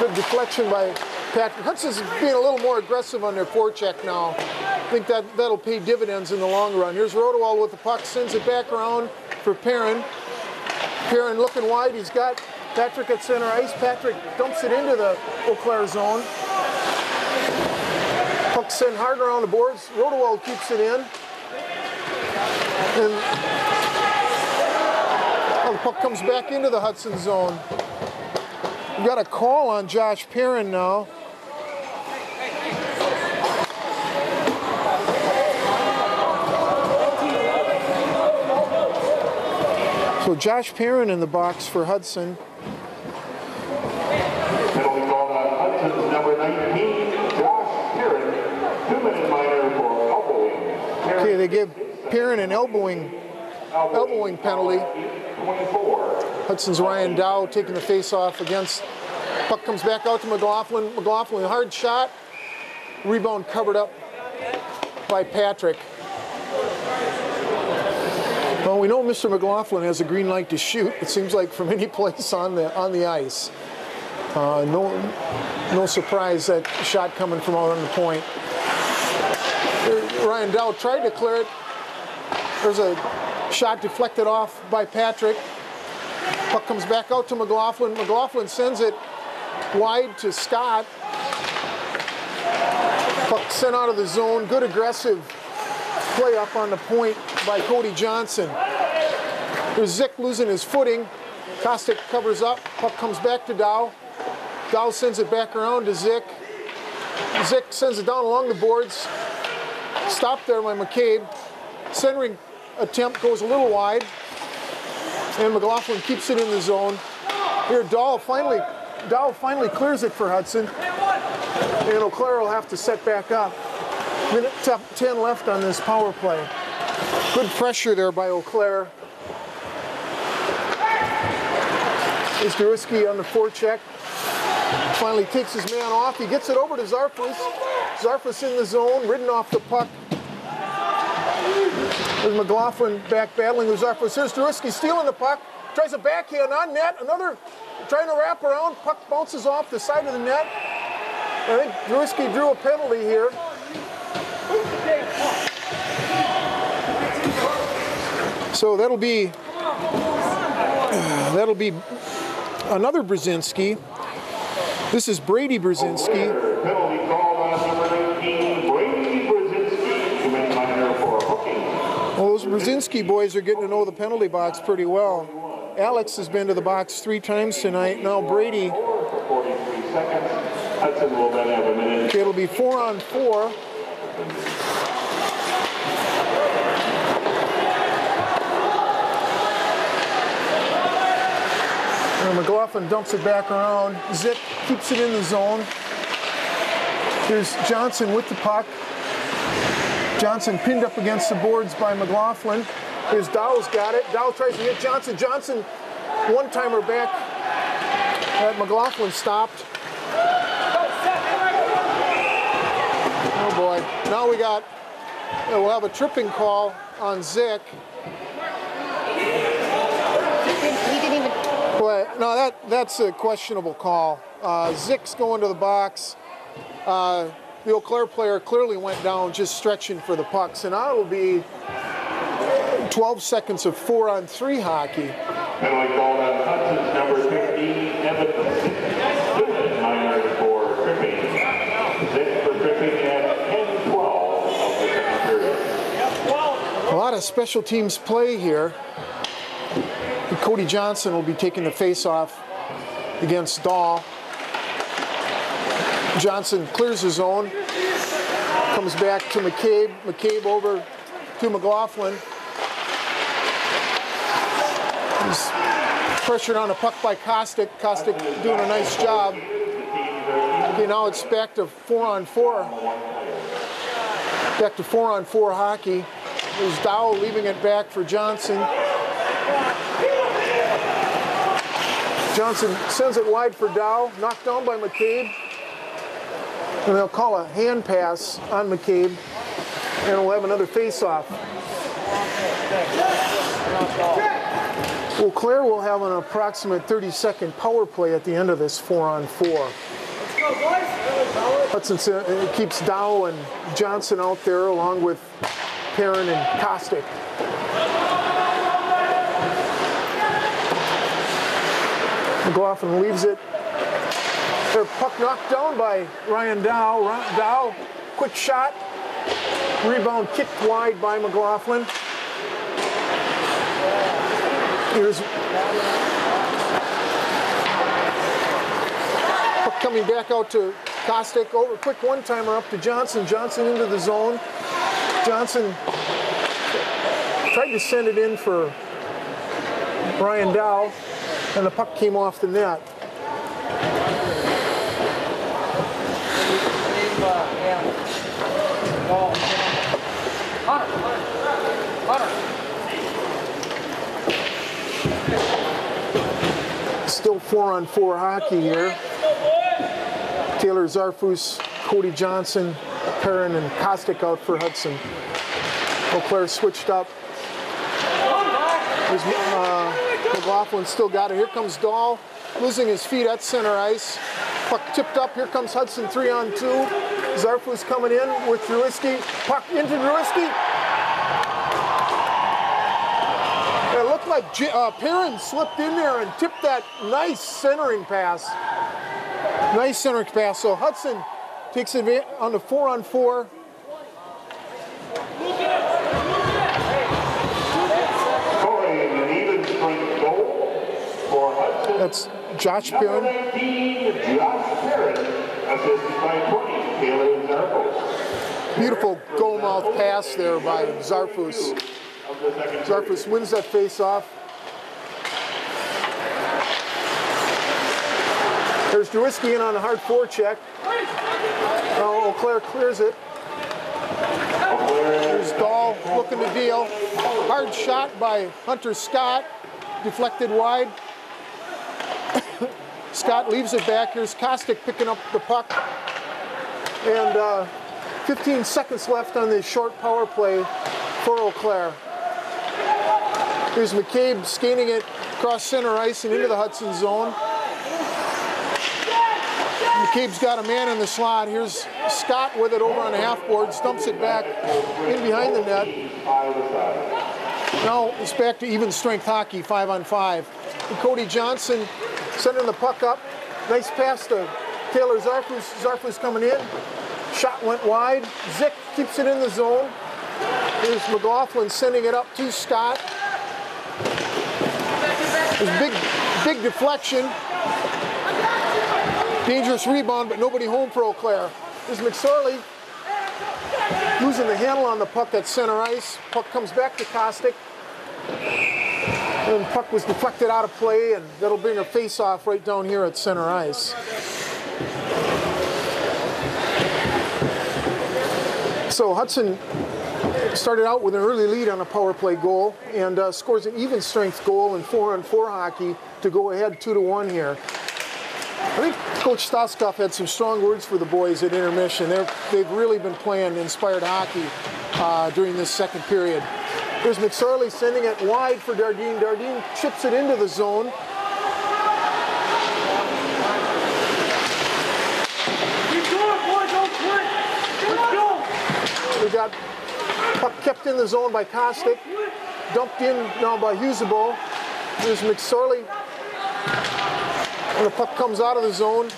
Good deflection by Patrick. Hudson's being a little more aggressive on their forecheck now. I think that'll pay dividends in the long run. Here's Rodewald with the puck, sends it back around for Perrin. Perrin looking wide, he's got Patrick at center ice. Patrick dumps it into the Eau Claire zone. Puck sent hard around the boards. Rodewald keeps it in. And the puck comes back into the Hudson zone. We've got a call on Josh Perrin now. So Josh Perrin in the box for Hudson. Penalty called on Hudson's number 19, Josh Perrin, 2-minute minor for elbowing. Okay, they give Perrin an elbowing penalty. 24. Hudson's Ryan Dow taking the face-off against. Puck comes back out to McLaughlin. McLaughlin, hard shot. Rebound covered up by Patrick. Well, we know Mr. McLaughlin has a green light to shoot. It seems like from any place on the ice. No surprise that shot coming from out on the point. Ryan Dow tried to clear it. There's a shot deflected off by Patrick. Puck comes back out to McLaughlin. McLaughlin sends it wide to Scott. Puck sent out of the zone. Good aggressive play up on the point by Cody Johnson. There's Zick losing his footing. Kostic covers up. Puck comes back to Dow. Dow sends it back around to Zick. Zick sends it down along the boards. Stopped there by McCabe. Centering attempt goes a little wide. And McLaughlin keeps it in the zone. Here Dow finally clears it for Hudson. And Eau Claire will have to set back up. Minute 10 left on this power play. Good pressure there by Eau Claire. Is Druiski on the forecheck. Finally takes his man off. He gets it over to Zarfus. Zarfus in the zone, ridden off the puck. There's McLaughlin back battling with Zarfus. Here's Druiski stealing the puck. Tries a backhand on net. Another trying to wrap around. Puck bounces off the side of the net. I think Druiski drew a penalty here. So that'll be another Brzezinski. This is Brady Brzezinski. Penalty called on number 19, Brady Brzezinski, committed minor for hooking. Well, those Brzezinski boys are getting to know the penalty box pretty well. Alex has been to the box 3 times tonight. Now Brady. For 43 seconds. Hudson will then have a minute. Okay, it'll be 4-on-4. And McLaughlin dumps it back around. Zick keeps it in the zone. Here's Johnson with the puck. Johnson pinned up against the boards by McLaughlin. Here's Dow's got it. Dow tries to hit Johnson. Johnson, one-timer back at McLaughlin stopped. Oh boy, now we'll have a tripping call on Zick. But no, that's a questionable call. Zick's going to the box. The Eau Claire player clearly went down just stretching for the puck. So now it'll be 12 seconds of 4-on-3 hockey. Penalty called on Hudson's number 15, Evan Zick, minor for tripping. Zick for tripping at 10-12 of the second period. A lot of special teams play here. Cody Johnson will be taking the face-off against Dahl. Johnson clears his zone, comes back to McCabe. McCabe over to McLaughlin. He's pressured on the puck by Kostick. Kostick doing a nice job. Okay, now it's back to 4-on-4. Back to 4-on-4 hockey. There's Dow leaving it back for Johnson. Johnson sends it wide for Dow, knocked down by McCabe. And they'll call a hand pass on McCabe, and we'll have another face-off. Eau Claire will have an approximate 30-second power play at the end of this 4-on-4. Hudson keeps Dow and Johnson out there along with Perrin and Kostick. McLaughlin leaves it. Their puck knocked down by Ryan Dow. Dow, quick shot. Rebound kicked wide by McLaughlin. Here's puck coming back out to Kostick. Over, quick one-timer up to Johnson. Johnson into the zone. Johnson tried to send it in for Ryan Dow, and the puck came off the net. Still 4-on-4 hockey here. Taylor Zarfus, Cody Johnson, Perrin, and Kostick out for Hudson. Eau Claire switched up. There's McLaughlin still got it. Here comes Dahl, losing his feet at center ice. Puck tipped up. Here comes Hudson 3-on-2. Zarfus coming in with Druiski. Puck into Druiski. It looked like Perrin slipped in there and tipped that nice centering pass. Nice centering pass. So Hudson takes advantage on the 4-on-4. That's Josh Perrin. Josh Perrin, assisted by 20, Taylor Zarfus. Beautiful goal-mouth pass there by Zarfus. Zarfus wins that face-off. There's Druiski in on a hard forecheck. Now Eau Claire clears it. There's Dahl looking to deal. Hard shot by Hunter Scott. Deflected wide. Scott leaves it back. Here's Kostick picking up the puck. And 15 seconds left on this short power play for Eau Claire. Here's McCabe skating it across center ice and into the Hudson zone. McCabe's got a man in the slot. Here's Scott with it over on the half board, stumps it back in behind the net. Now it's back to even strength hockey, 5-on-5. And Cody Johnson sending the puck up. Nice pass to Taylor Zarfus. Zarfus coming in. Shot went wide. Zick keeps it in the zone. Here's McLaughlin sending it up to Scott. There's big deflection. Dangerous rebound, but nobody home for Eau Claire. There's McSorley losing the handle on the puck at center ice. Puck comes back to Kostick. And the puck was deflected out of play, and that'll bring a face-off right down here at center ice. So Hudson started out with an early lead on a power play goal and scores an even strength goal in 4-on-4 hockey to go ahead 2-1 here. I think Coach Stoskopf had some strong words for the boys at intermission. They've really been playing inspired hockey during this second period. There's McSorley sending it wide for Dardine. Dardine chips it into the zone. Keep going, boys, don't quit. Let's go. We got puck kept in the zone by Kostick. Dumped in now by Husebo. There's McSorley. And the puck comes out of the zone.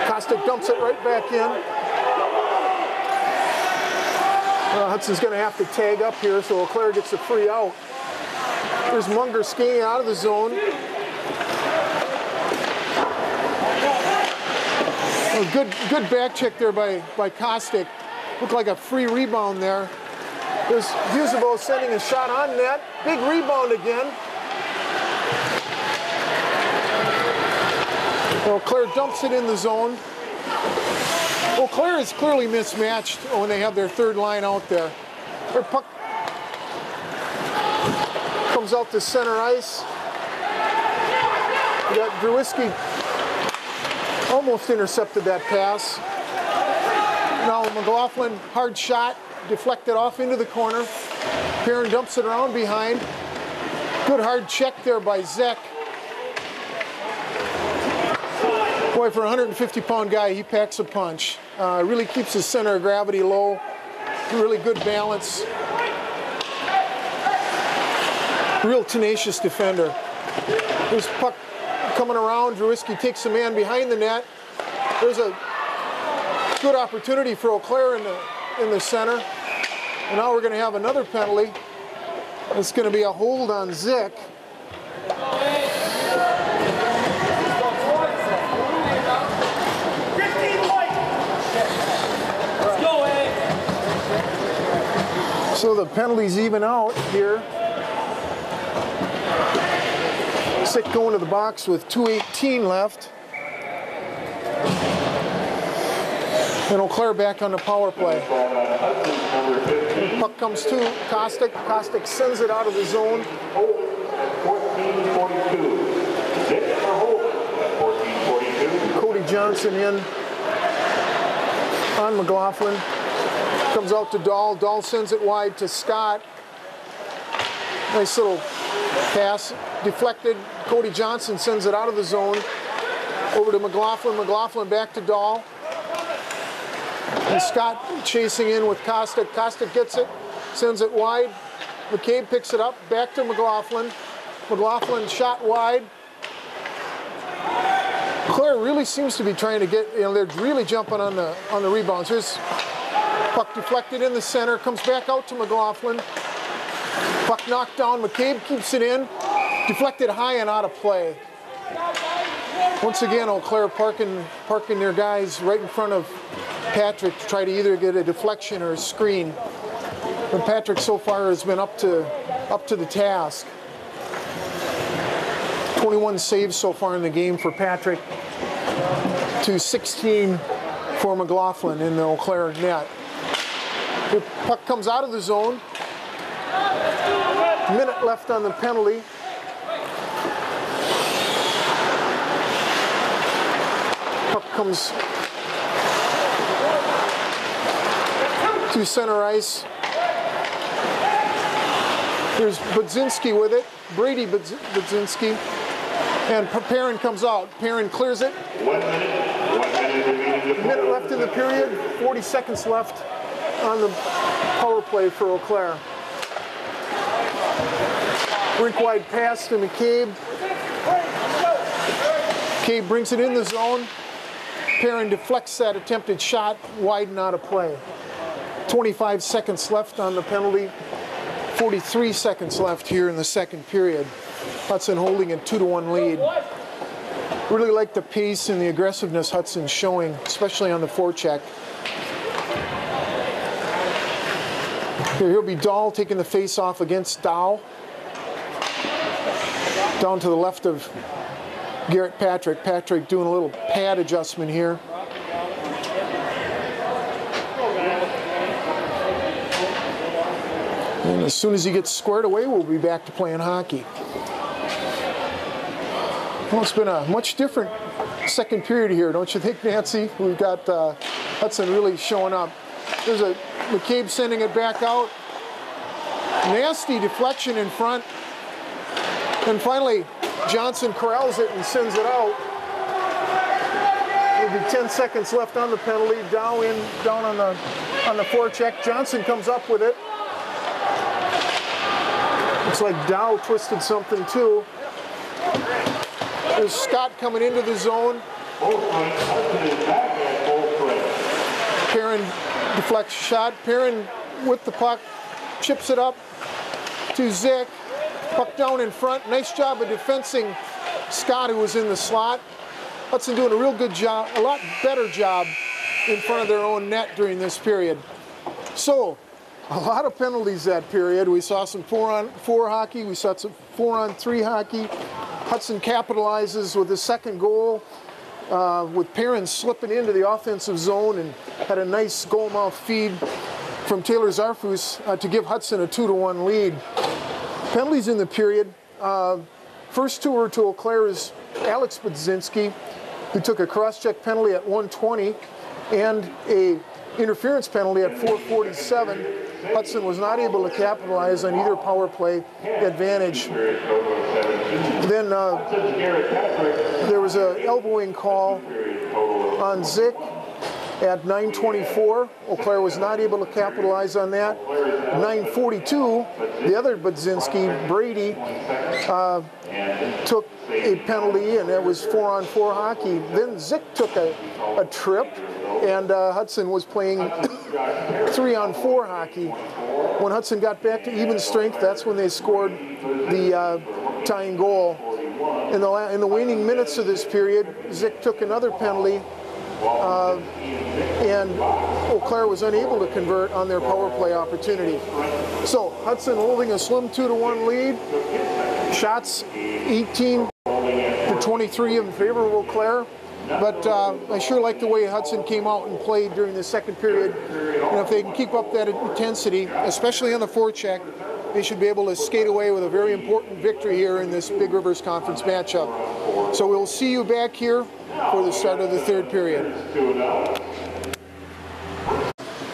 Kostick dumps it right back in. Hudson's going to have to tag up here, so Eau Claire gets a free out. There's Munger skating out of the zone. A good back check there by Kostick. Looked like a free rebound there. There's Husebo sending a shot on net. Big rebound again. Eau Claire dumps it in the zone. Eau Claire is clearly mismatched when they have their third line out there. Their puck comes out to center ice. We got Drewski almost intercepted that pass. Now McLaughlin, hard shot, deflected off into the corner. Perrin dumps it around behind. Good hard check there by Zek. Boy, for a 150-pound guy, he packs a punch. Really keeps his center of gravity low. Really good balance. Real tenacious defender. There's puck coming around. Drewski takes a man behind the net. There's a good opportunity for Eau Claire in the center. And now we're going to have another penalty. It's going to be a hold on Zick. So the penalties even out here. Zick going to the box with 2:18 left. And Eau Claire back on the power play. Puck comes to Kostick. Kostick sends it out of the zone. 14-42. Cody Johnson in on McLaughlin. Comes out to Dahl. Dahl sends it wide to Scott. Nice little pass. Deflected. Cody Johnson sends it out of the zone. Over to McLaughlin. McLaughlin back to Dahl. And Scott chasing in with Kostick. Kostick gets it. Sends it wide. McCabe picks it up. Back to McLaughlin. McLaughlin shot wide. Claire really seems to be trying to get, they're really jumping on the rebounds. Here's puck deflected in the center, comes back out to McLaughlin. Puck knocked down, McCabe keeps it in. Deflected high and out of play. Once again, Eau Claire parking their guys right in front of Patrick to try to either get a deflection or a screen. But Patrick so far has been up to the task. 21 saves so far in the game for Patrick to 16 for McLaughlin in the Eau Claire net. The puck comes out of the zone. Minute left on the penalty. Puck comes to center ice. Here's Budzinski with it. Brady Budzinski. And Perrin comes out. Perrin clears it. 1 minute. A minute left in the period. 40 seconds left on the power play for Eau Claire. Rink-wide pass to McCabe. McCabe brings it in the zone. Perrin deflects that attempted shot, wide and out of play. 25 seconds left on the penalty. 43 seconds left here in the second period. Hudson holding a 2-1 lead. Really like the pace and the aggressiveness Hudson's showing, especially on the forecheck. Here'll be Dahl taking the face off against Dow. Down to the left of Garrett Patrick. Patrick doing a little pad adjustment here. And as soon as he gets squared away, we'll be back to playing hockey. Well, it's been a much different second period here, don't you think, Nancy? We've got Hudson really showing up. There's a McCabe sending it back out. Nasty deflection in front. And finally, Johnson corrals it and sends it out. There'll be 10 seconds left on the penalty. Dow in, down on the forecheck. Johnson comes up with it. Looks like Dow twisted something too. There's Scott coming into the zone. Perrin deflects shot. Perrin with the puck, chips it up to Zick. Puck down in front. Nice job of defensing Scott, who was in the slot. Hudson doing a real good job, a lot better job in front of their own net during this period. So, a lot of penalties that period. We saw some 4-on-4 hockey. We saw some 4-on-3 hockey. Hudson capitalizes with his second goal, with Perrin slipping into the offensive zone and had a nice goal mouth feed from Taylor Zarfus to give Hudson a 2-1 lead. Penalties in the period. First two were to Eau Claire's Alex Budzinski, who took a cross-check penalty at 1:20 and a interference penalty at 4:47. Hudson was not able to capitalize on either power play advantage. Then there was an elbowing call on Zick at 9:24. Eau Claire was not able to capitalize on that. 9:42, the other Budzinski, Brady, took a penalty, and it was 4-on-4 hockey. Then Zick took a trip, and Hudson was playing 3-on-4 hockey. When Hudson got back to even strength, that's when they scored the tying goal. In the waning minutes of this period, Zick took another penalty, and Eau Claire was unable to convert on their power play opportunity. So Hudson holding a slim 2-1 lead. Shots 18-23 in favor of Eau Claire. But I sure like the way Hudson came out and played during the second period. And if they can keep up that intensity, especially on the forecheck, they should be able to skate away with a very important victory here in this Big Rivers Conference matchup. So we'll see you back here for the start of the third period.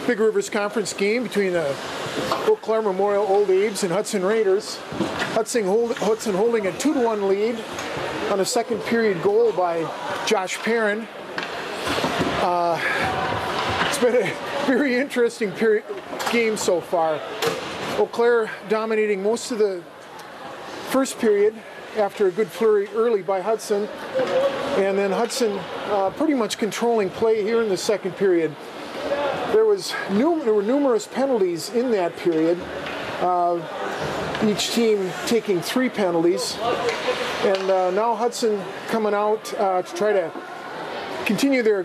Big Rivers Conference game between the Eau Claire Memorial Old Abe's and Hudson Raiders. Hudson holding a 2-1 lead on a second period goal by Josh Perrin. It's been a very interesting game so far. Eau Claire dominating most of the first period after a good flurry early by Hudson, and then Hudson pretty much controlling play here in the second period. There were numerous penalties in that period, each team taking 3 penalties, and now Hudson coming out to try to continue their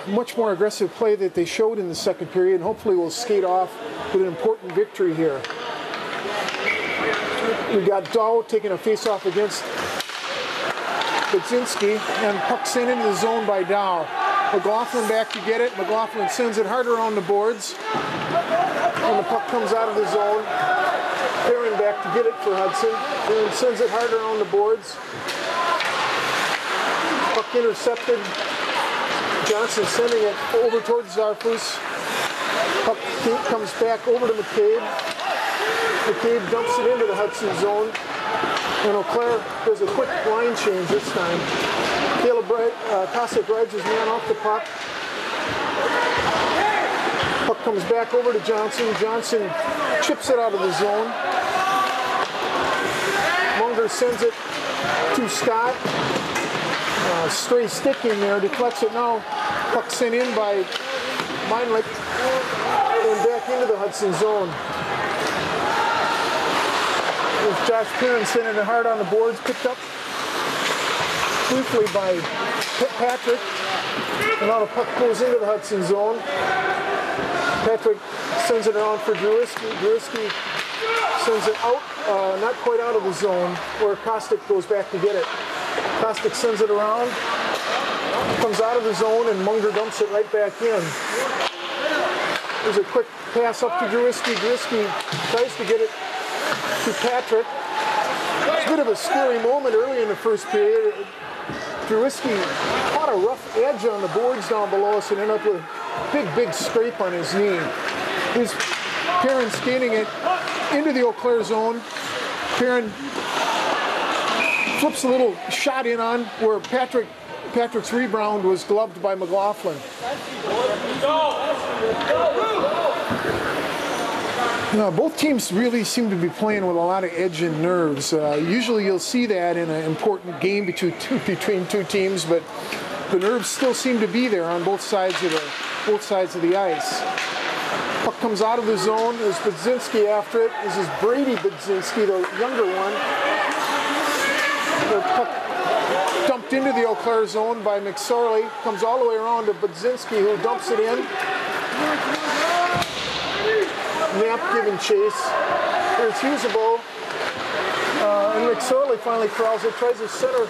much more aggressive play that they showed in the second period, and hopefully will skate off with an important victory here. We got Dow taking a face-off against Budzinski, and puck sent into the zone by Dow. McLaughlin back to get it. McLaughlin sends it hard around the boards, and the puck comes out of the zone. Perrin back to get it for Hudson. Perrin sends it hard around the boards. Puck intercepted. Johnson sending it over towards Zarfus. Puck comes back over to McCabe. McCabe dumps it into the Hudson zone. And Eau Claire does a quick line change this time. Kostic rides his man off the puck. Puck comes back over to Johnson. Johnson chips it out of the zone. Munger sends it to Scott. Stray stick in there, deflects it now. Puck sent in by Meinlich. Going back into the Hudson zone. There's Josh Perrin sending it hard on the boards, picked up briefly by Patrick. And now the puck goes into the Hudson zone. Patrick sends it around for Druiski. Druiski sends it out, not quite out of the zone, where Kostic goes back to get it. Kostic sends it around, comes out of the zone, and Munger dumps it right back in. There's a quick pass up to Druiski. Druiski tries to get it to Patrick. It's a bit of a scary moment early in the first period. Druiski caught a rough edge on the boards down below us and ended up with a big scrape on his knee. Here's Perrin skating it into the Eau Claire zone. Perrin flips a little shot in on where Patrick's rebound was gloved by McLaughlin. Both teams really seem to be playing with a lot of edge and nerves. Usually you'll see that in an important game between two teams, but the nerves still seem to be there on both sides of the ice. Puck comes out of the zone. There's Budzinski after it. This is Brady Budzinski, the younger one. The puck dumped into the Eau Claire zone by McSorley. Comes all the way around to Budzinski, who dumps it in. Knapp giving chase. Here's Husebo. And McSorley finally crawls it, tries to center.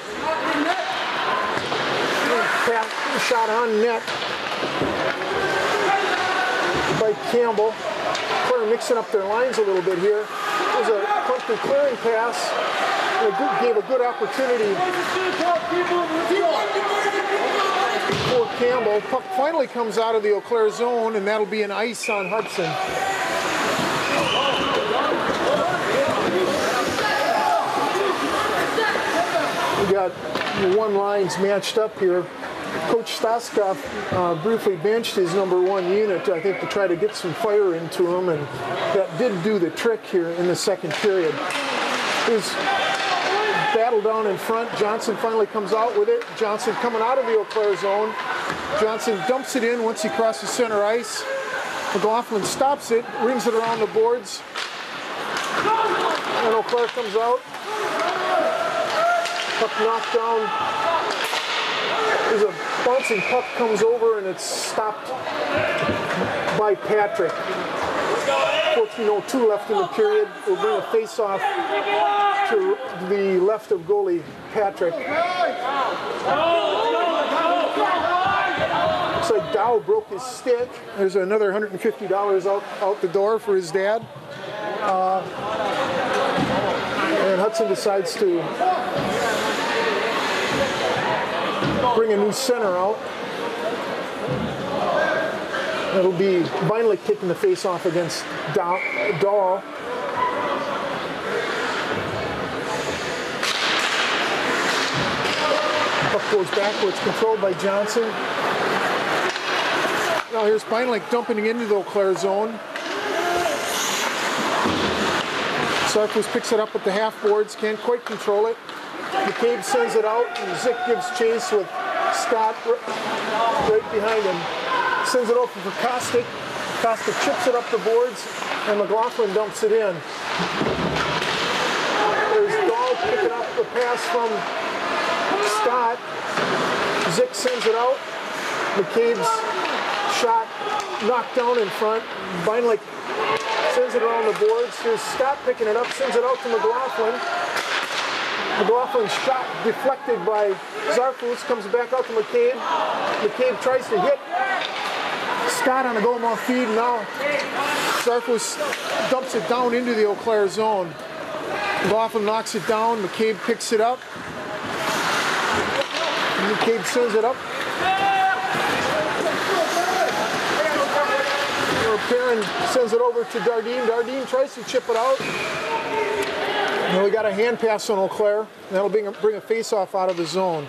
Shot on net by Campbell. Claire mixing up their lines a little bit here. There's a country clearing pass. Gave a good opportunity for Campbell. Puck finally comes out of the Eau Claire zone, and that'll be an ice on Hudson. We got the one lines matched up here. Coach Staskov briefly benched his #1 unit, I think, to try to get some fire into him, and that did do the trick here in the second period. There's battle down in front. Johnson finally comes out with it. Johnson coming out of the Eau Claire zone. Johnson dumps it in once he crosses center ice. McLaughlin stops it, rings it around the boards. And Eau Claire comes out. Puck knocked down. There's a bouncing puck comes over and it's stopped by Patrick. 14:02 left in the period. We'll bring a face-off to the left of goalie Patrick. Looks like Dow broke his stick. There's another $150 out the door for his dad. And Hudson decides to bring a new center out. It'll be Meinlich taking the face-off against Dahl. Puck goes backwards, controlled by Johnson. Now here's Meinlich dumping into the Eau Claire zone. Sarkis picks it up at the half boards, can't quite control it. McCabe sends it out, and Zick gives chase with Scott right behind him. Sends it over for Kostic. Kostic chips it up the boards, and McLaughlin dumps it in. There's Dahl picking up the pass from Scott. Zick sends it out. McCabe's shot knocked down in front. Meinlich sends it around the boards. Here's Scott picking it up, sends it out to McLaughlin. McLaughlin's shot deflected by Zarfus, comes back out to McCabe. McCabe tries to hit Scott on a goal-mouth feed. Now Zarfus dumps it down into the Eau Claire zone. McLaughlin knocks it down. McCabe picks it up. McCabe sends it up. Perrin sends it over to Dardine. Dardine tries to chip it out. Now we got a hand pass on Eau Claire. That'll bring a face-off out of the zone.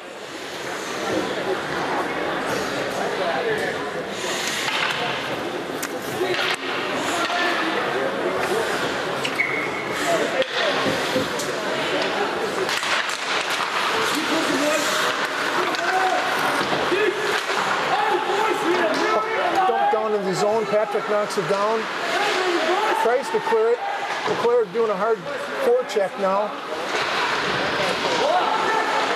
Dump down in the zone. Patrick knocks it down. Tries to clear it. Leclerc doing a hard forecheck now.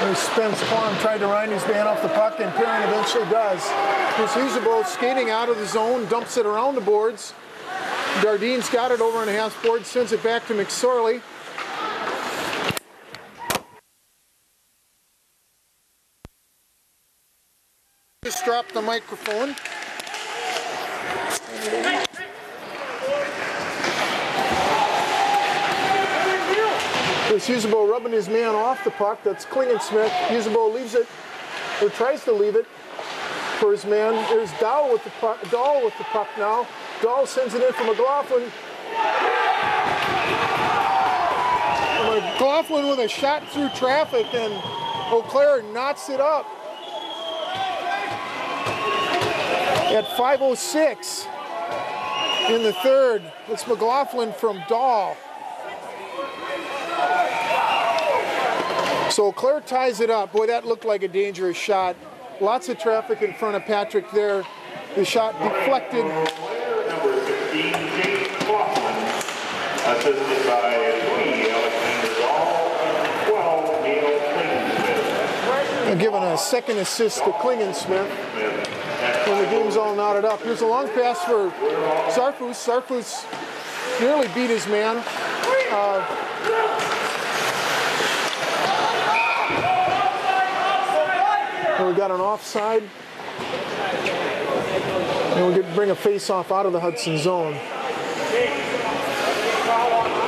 There's Spence Plum tried to run his man off the puck, and Perrin eventually does. This usable skating out of the zone, dumps it around the boards. Dardine's got it over on the half board, sends it back to McSorley. Just dropped the microphone. There's Usable rubbing his man off the puck. That's Klingensmith. Usable leaves it, or tries to leave it for his man. There's Dahl with the puck. Dahl with the puck now. Dahl sends it in for McLaughlin. McLaughlin with a shot through traffic, and Eau Claire knots it up. At 5:06 in the third, it's McLaughlin from Dahl. So Claire ties it up. Boy, that looked like a dangerous shot. Lots of traffic in front of Patrick there. The shot deflected. Number 15, James McLaughlin, assisted by 20, Alexander Dahl, and 12, Neil Klingensmith. And giving a second assist to Klingensmith when the game's all knotted up. Here's a long pass for Sarfus. Sarfus nearly beat his man. And we got an offside. And we could bring a face-off out of the Hudson zone.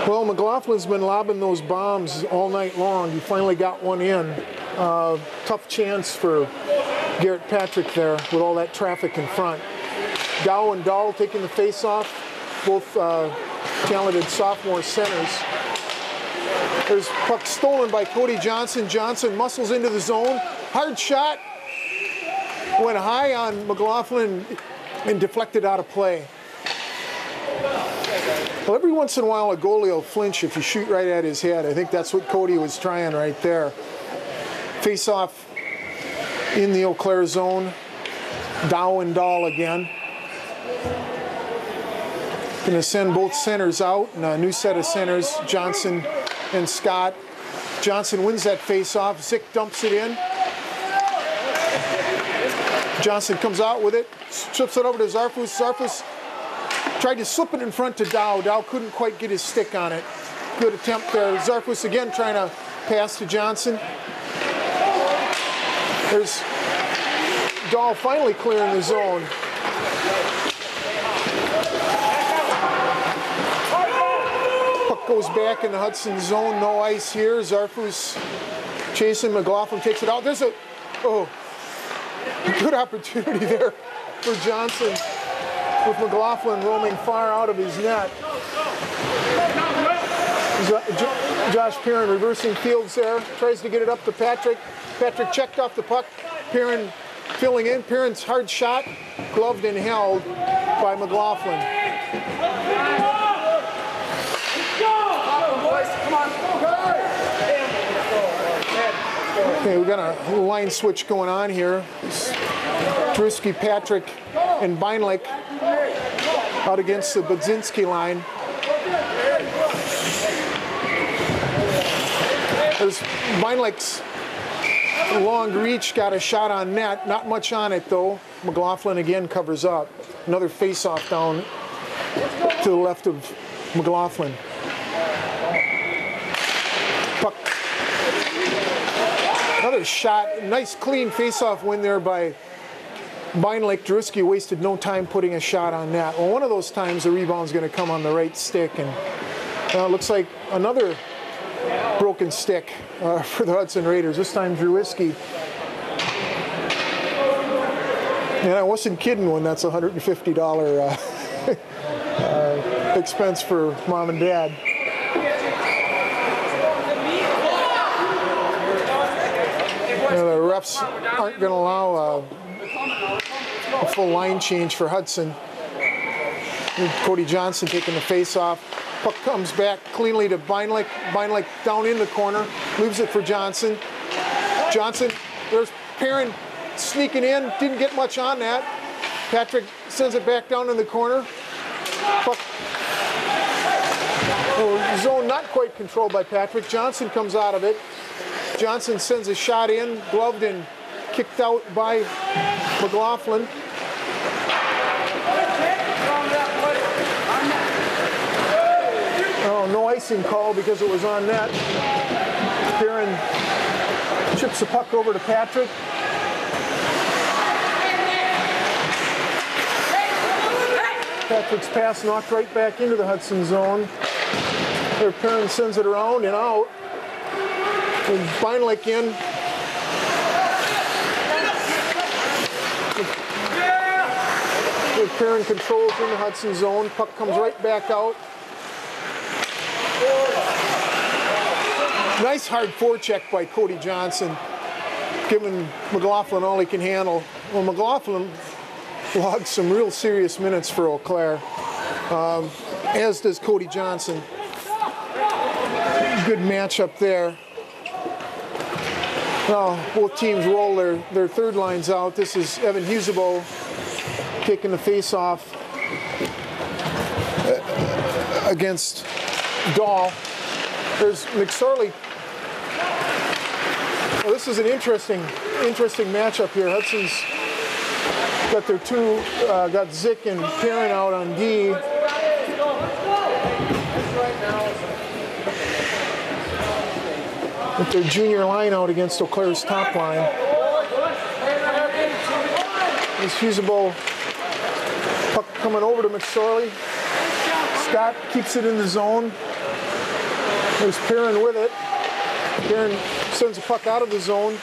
Well, McLaughlin's been lobbing those bombs all night long. He finally got one in. Tough chance for Garrett Patrick there with all that traffic in front. Dow and Dahl taking the face-off, both talented sophomore centers. There's puck stolen by Cody Johnson. Johnson muscles into the zone. Hard shot. Went high on McLaughlin and deflected out of play. Well, every once in a while a goalie will flinch if you shoot right at his head. I think that's what Cody was trying right there. Face off in the Eau Claire zone. Dow and Dahl again. Going to send both centers out, and a new set of centers, Johnson and Scott. Johnson wins that face-off. Zick dumps it in. Johnson comes out with it, slips it over to Zarfus. Zarfus tried to slip it in front to Dow. Dow couldn't quite get his stick on it. Good attempt there. Zarfus again trying to pass to Johnson. There's Dahl finally clearing the zone. Puck goes back in the Hudson zone. No ice here. Zarfus chasing. McLaughlin takes it out. There's a good opportunity there for Johnson with McLaughlin roaming far out of his net. Josh Perrin reversing fields there. Tries to get it up to Patrick. Patrick checked off the puck. Perrin filling in. Perrin's hard shot, gloved and held by McLaughlin. Okay, we got a line switch going on here. Drusky, Patrick, and Beinlich out against the Budzinski line. There's Beinlich's long reach, got a shot on net. Not much on it though. McLaughlin again covers up. Another face-off down to the left of McLaughlin. Puck. Another shot. Nice clean face-off win there by Beinlich. Drusky wasted no time putting a shot on net. Well, one of those times the rebound's going to come on the right stick, and it looks like another broken stick for the Hudson Raiders. This time Drusky. And I wasn't kidding when that's $150 expense for mom and dad. The refs aren't going to allow a full line change for Hudson. Cody Johnson taking the face off. Puck comes back cleanly to Beinlich. Beinlich down in the corner, leaves it for Johnson. Johnson, there's Perrin sneaking in, didn't get much on that. Patrick sends it back down in the corner. Puck, zone not quite controlled by Patrick. Johnson comes out of it. Johnson sends a shot in, gloved and kicked out by McLaughlin. Oh, no icing call because it was on net. Perrin chips the puck over to Patrick. Patrick's pass knocked right back into the Hudson zone. There, Perrin sends it around and out. And Beinlich in. Perrin controls in the Hudson zone. Puck comes right back out. Nice hard forecheck by Cody Johnson, giving McLaughlin all he can handle. Well, McLaughlin logged some real serious minutes for Eau Claire, as does Cody Johnson. Good matchup there. Well, both teams roll their third lines out. This is Evan Husebo taking the face-off against Dahl. There's McSorley. Well, this is an interesting matchup here. Hudson's got their two, got Zick and Perrin out on D. With their junior line out against Eau Claire's top line. This Husebo puck coming over to McSorley. Scott keeps it in the zone. There's Perrin with it. Perrin sends the puck out of the zone.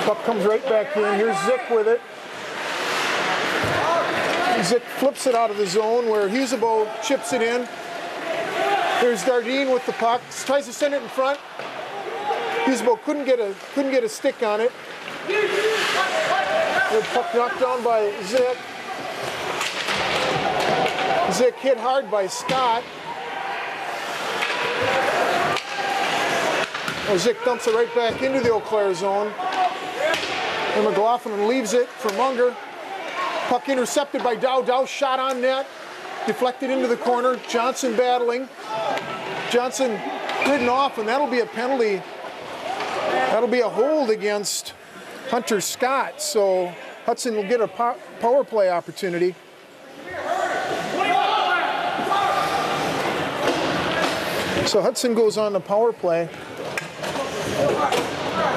Puck comes right back in. Here's Zick with it. Zick flips it out of the zone where Husebo chips it in. There's Dardine with the puck. Tries to send it in front. Husebo couldn't get a stick on it. The puck knocked down by Zick. Zick hit hard by Scott. Zick dumps it right back into the Eau Claire zone. And McLaughlin leaves it for Munger. Puck intercepted by Dow. Dow shot on net. Deflected into the corner. Johnson battling. Johnson ridden off, and that'll be a penalty. That'll be a hold against Hunter Scott. So Hudson will get a power play opportunity. So Hudson goes on the power play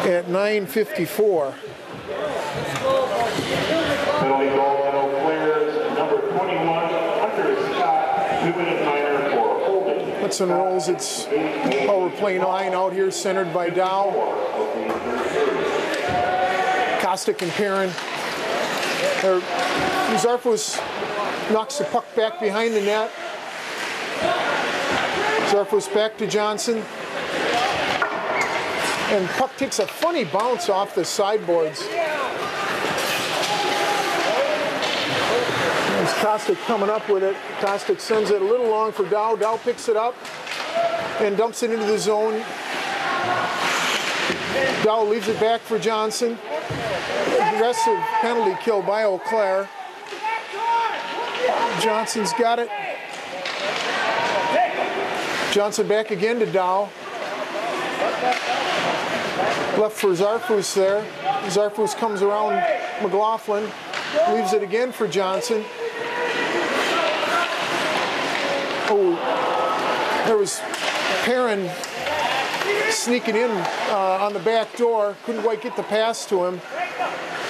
at 9:54. Penalty goal on Eau Claire's number 21, Hunter Scott, 2-minute minor for holding. Hudson rolls its power play line out here, centered by Dow. Kostick and Perrin. Zarfus knocks the puck back behind the net. Zarfus back to Johnson. And puck takes a funny bounce off the sideboards. There's Kostick coming up with it. Kostick sends it a little long for Dow. Dow picks it up and dumps it into the zone. Dow leaves it back for Johnson. Aggressive penalty kill by Eau Claire. Johnson's got it. Johnson back again to Dow. Left for Zarfus there. Zarfus comes around McLaughlin. Leaves it again for Johnson. Oh, there was Perrin sneaking in on the back door. Couldn't quite get the pass to him.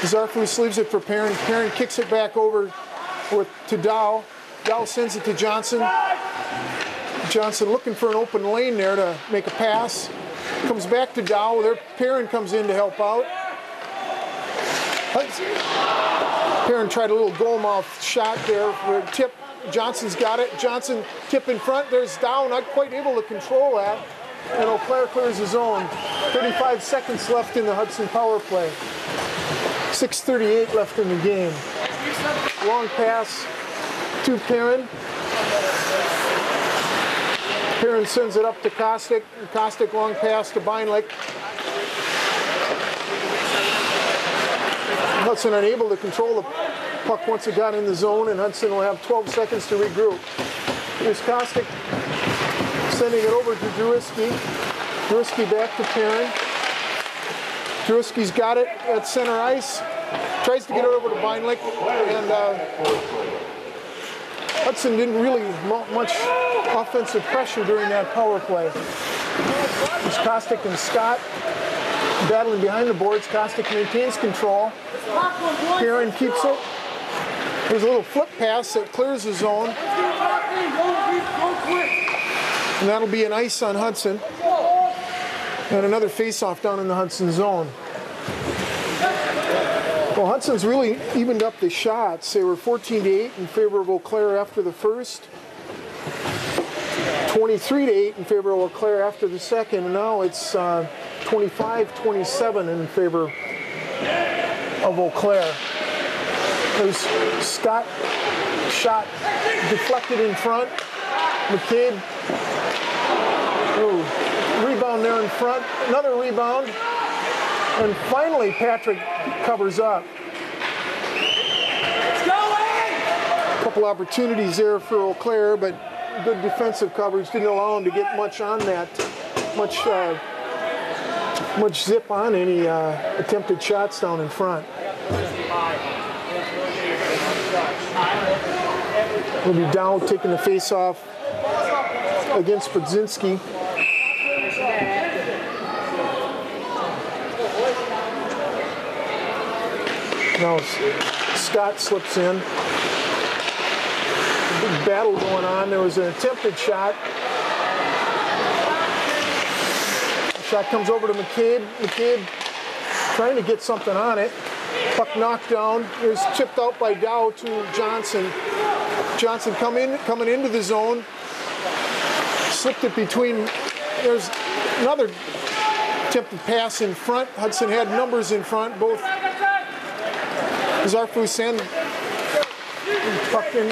Zarfus leaves it for Perrin. Perrin kicks it back over to Dow. Dow sends it to Johnson. Johnson looking for an open lane there to make a pass. Comes back to Dow. There, Perrin comes in to help out. Perrin tried a little goal-mouth shot there for a tip. Johnson's got it. Johnson tip in front. There's Dow, not quite able to control that. and Eau Claire clears the zone. 35 seconds left in the Hudson power play. 6:38 left in the game. Long pass to Perrin. Perrin sends it up to Kostick. Kostick long pass to Beinlich. Hudson unable to control the puck once it got in the zone, and Hudson will have 12 seconds to regroup. Here's Kostick sending it over to Druiski. Druiski back to Perrin. Druiski's got it at center ice. Tries to get it over to Beinlich, and Hudson didn't really mount much offensive pressure during that power play. It's Kostick and Scott battling behind the boards. Kostick maintains control. Perrin keeps it. There's a little flip pass that clears the zone. And that'll be an ice on Hudson. And another face-off down in the Hudson zone. Well, Hudson's really evened up the shots. They were 14-8 in favor of Eau Claire after the first. 23-8 in favor of Eau Claire after the second. And now it's 25-27 in favor of Eau Claire. There's Scott shot deflected in front. McCabe, rebound there in front. Another rebound. And finally, Patrick covers up. A couple opportunities there for Eau Claire, but good defensive coverage didn't allow him to get much on that, much zip on any attempted shots down in front. Will be Dow taking the face-off against Budzinski. Now Scott slips in. Big battle going on. There was an attempted shot. The shot comes over to McCabe. McCabe trying to get something on it. Puck knocked down. It was chipped out by Dow to Johnson. Johnson coming into the zone. Slipped it between. There's another attempted pass in front. Hudson had numbers in front. Both Zarfus and puck in.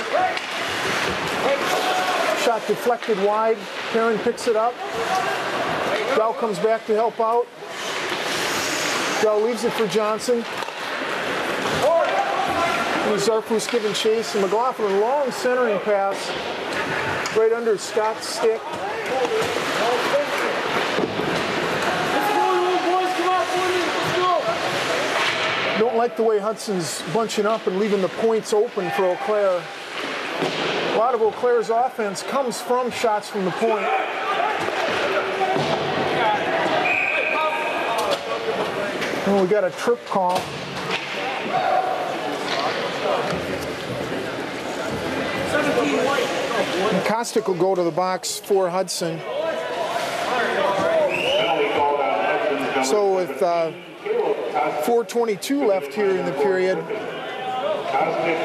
Shot deflected wide. Perrin picks it up. Dow comes back to help out. Dow leaves it for Johnson. And Zarfus giving chase. And McLaughlin, long centering pass right under Scott's stick. Don't like the way Hudson's bunching up and leaving the points open for Eau Claire. A lot of Eau Claire's offense comes from shots from the point. And we got a trip call. And Kostick will go to the box for Hudson. So with 4:22 left here in the period,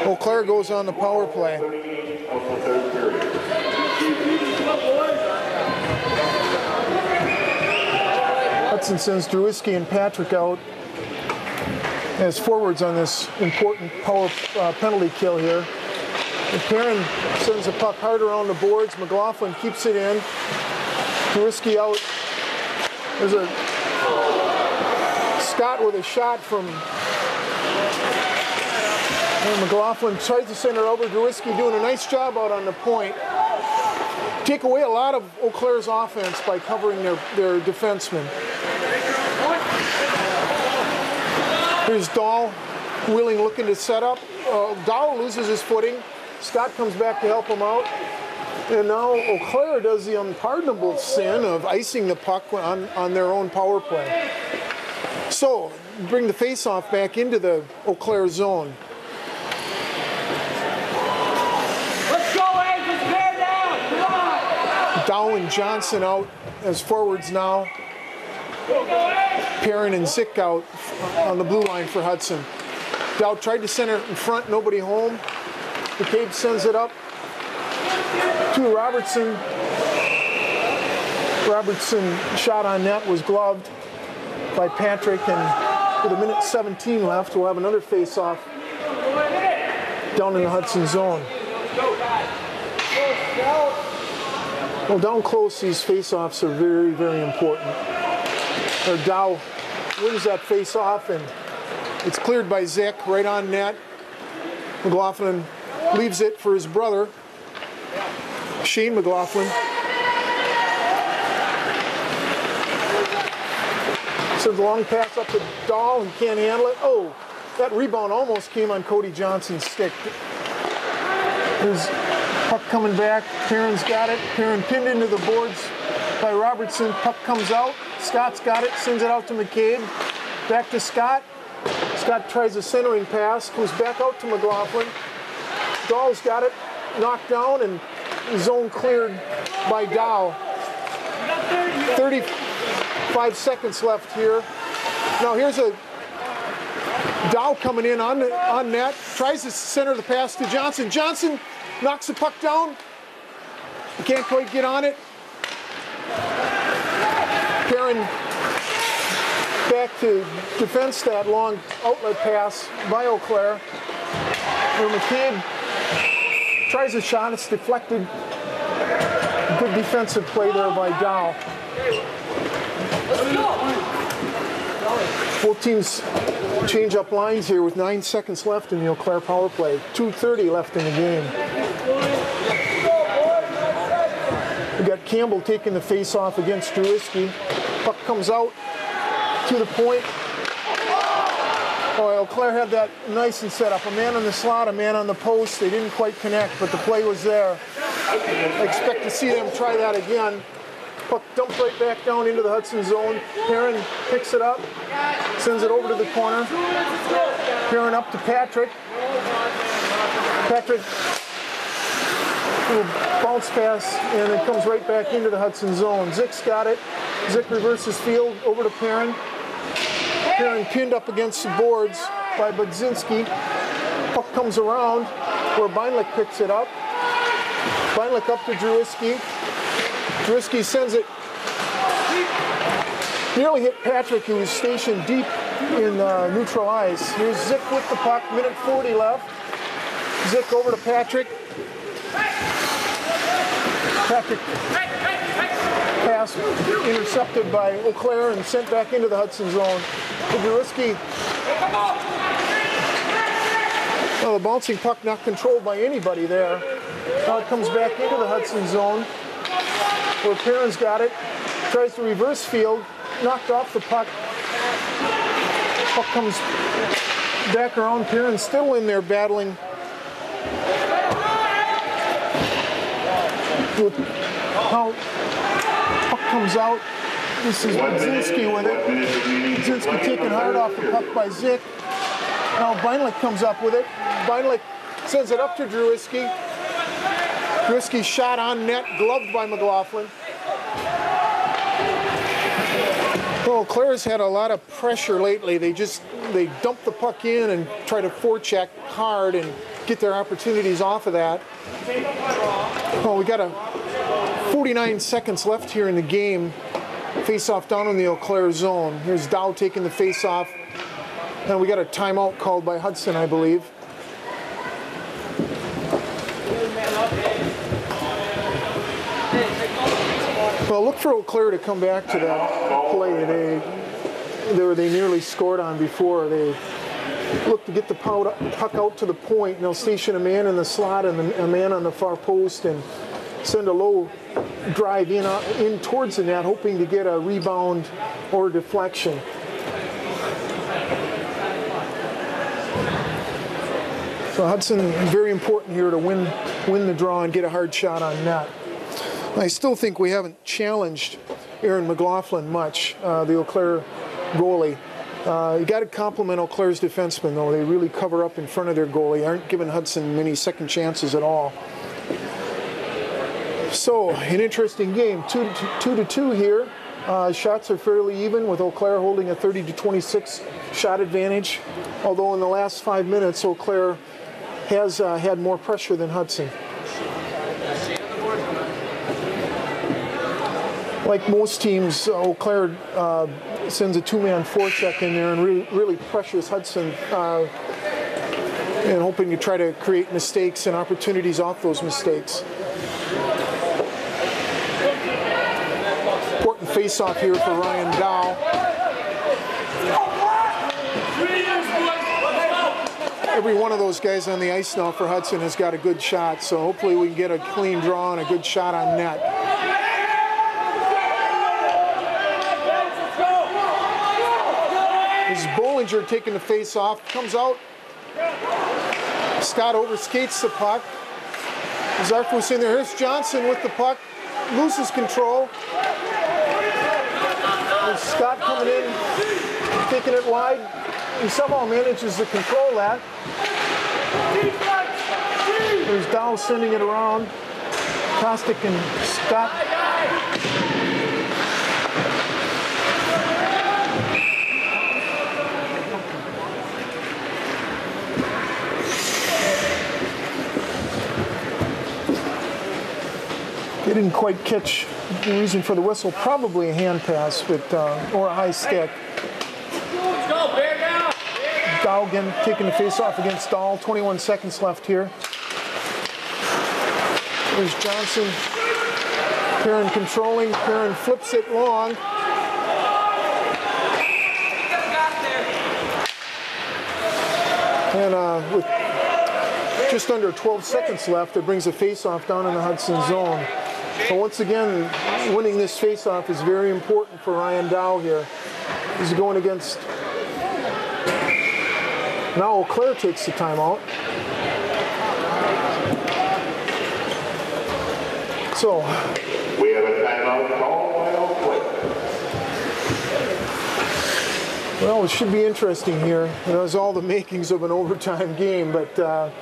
Eau Claire goes on the power play. Hudson sends Druiski and Patrick out as forwards on this important power penalty kill here. And Perrin sends the puck hard around the boards. McLaughlin keeps it in. Druiski out. There's a Scott with a shot from McLaughlin. Tries to send it over. Druiski doing a nice job out on the point. Take away a lot of Eau Claire's offense by covering their defensemen. Here's Dahl, Wheeling looking to set up. Dahl loses his footing. Scott comes back to help him out. And now Eau Claire does the unpardonable sin of icing the puck on their own power play. So, bring the face-off back into the Eau Claire zone. Let's go, Andrews, bear down! Come on! Dow and Johnson out as forwards now. Perrin and Zick out on the blue line for Hudson. Dow tried to center it in front, nobody home. McCabe sends it up to Robertson. Robertson shot on net was gloved by Patrick, and with 1:17 left, we'll have another face-off down in the Hudson zone. Well, down close, these face-offs are very, very important. Dow wins that face-off, and it's cleared by Zick right on net. McLaughlin leaves it for his brother, Shane McLaughlin. Sends a long pass up to Dahl. He can't handle it. Oh, that rebound almost came on Cody Johnson's stick. There's puck coming back. Perrin's got it. Perrin pinned into the boards by Robertson. Puck comes out. Scott's got it. Sends it out to McCabe. Back to Scott. Scott tries a centering pass. Comes back out to McLaughlin. Dahl's got it. Knocked down and zone cleared by Dow. 35 seconds left here. Now here's a Dow coming in on net. Tries to center the pass to Johnson. Johnson knocks the puck down. He can't quite get on it. Perrin back to defense that long outlet pass by Eau Claire. Where McCabe tries a shot. It's deflected. Good defensive play there by Dow. Both teams change up lines here with 9 seconds left in the Eau Claire power play. 2:30 left in the game. We got Campbell taking the face-off against Druiski. Puck comes out to the point. Oh, Eau Claire had that nice and set up. A man on the slot, a man on the post. They didn't quite connect, but the play was there. I expect to see them try that again. Puck dumped right back down into the Hudson zone. Perrin picks it up, sends it over to the corner. Perrin up to Patrick. Patrick, little bounce pass, and it comes right back into the Hudson zone. Zick's got it. Zick reverses field over to Perrin. Perrin pinned up against the boards by Budzinski. Puck comes around where Beinlich picks it up. Beinlich up to Druiski. Druiski sends it. Nearly hit Patrick, who was stationed deep in neutral ice. Here's Zick with the puck, 1:40 left. Zick over to Patrick. Patrick pass intercepted by Eau Claire and sent back into the Hudson zone. Druiski. Well, the bouncing puck not controlled by anybody there. Now it comes back into the Hudson zone where Perrin's got it. Tries to reverse field. Knocked off the puck. Puck comes back around. Perrin's still in there battling. Now, puck comes out. This is Budzinski with it. Budzinski taken hard off the puck by Zick. Now Beinlich comes up with it. Beinlich sends it up to Druiski. Druiski shot on net, gloved by McLaughlin. Well, Claire's had a lot of pressure lately. They dump the puck in and try to forecheck hard and get their opportunities off of that. Well, we got 49 seconds left here in the game. Face-off down in the Eau Claire zone. Here's Dow taking the face-off. And we got a timeout called by Hudson, I believe. Well, look for Eau Claire to come back to that play they nearly scored on before. They look to get the puck out to the point, and they'll station a man in the slot and a man on the far post and send a low drive in towards the net, hoping to get a rebound or deflection. So Hudson, very important here to win the draw and get a hard shot on net. I still think we haven't challenged Aaron McLaughlin much, the Eau Claire goalie. You got to compliment Eau Claire's defensemen, though. They really cover up in front of their goalie. Aren't giving Hudson many second chances at all. So, an interesting game. 2-2 here. Shots are fairly even, with Eau Claire holding a 30-26 shot advantage. Although in the last 5 minutes, Eau Claire has had more pressure than Hudson. like most teams, Eau Claire sends a two-man forecheck in there and really pressures Hudson and hoping to try to create mistakes and opportunities off those mistakes. Important face-off here for Ryan Dow. Every one of those guys on the ice now for Hudson has got a good shot, so hopefully we can get a clean draw and a good shot on net. This is Bollinger taking the face-off, comes out. Scott overskates the puck. Zarfus in there. Here's Johnson with the puck. Loses control. There's Scott coming in, taking it wide. He somehow manages to control that. There's Dow sending it around. Kostick and Scott. They didn't quite catch the reason for the whistle. Probably a hand pass, but or a high stick. Let's go, bear down. Dow again taking the face-off against Dahl. 21 seconds left here. There's Johnson. Perrin controlling. Perrin flips it long. And with just under 12 seconds left, it brings a face-off down in the Hudson zone. So once again, winning this face-off is very important for Ryan Dow here. He's going against... Now Eau Claire takes the timeout. So... We have a timeout called by Eau Claire. Well, it should be interesting here. You know, there's all the makings of an overtime game, but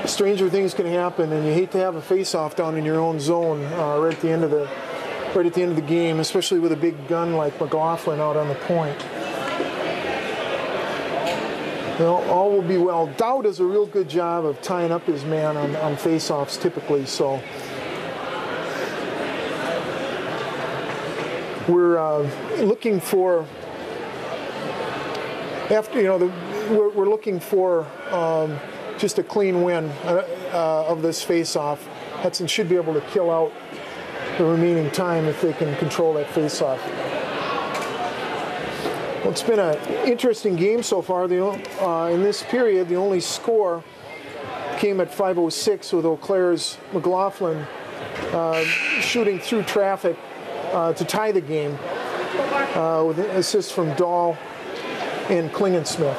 stranger things can happen, and you hate to have a face-off down in your own zone right at the end of the game, especially with a big gun like McLaughlin out on the point. Well, all will be well. Dow does a real good job of tying up his man on face-offs typically, so we're looking for, after, you know, we're looking for just a clean win of this face-off. Hudson should be able to kill out the remaining time if they can control that face-off. Well, it's been an interesting game so far. In this period, the only score came at 5:06 with Eau Claire's McLaughlin shooting through traffic to tie the game with an assist from Dahl and Klingensmith.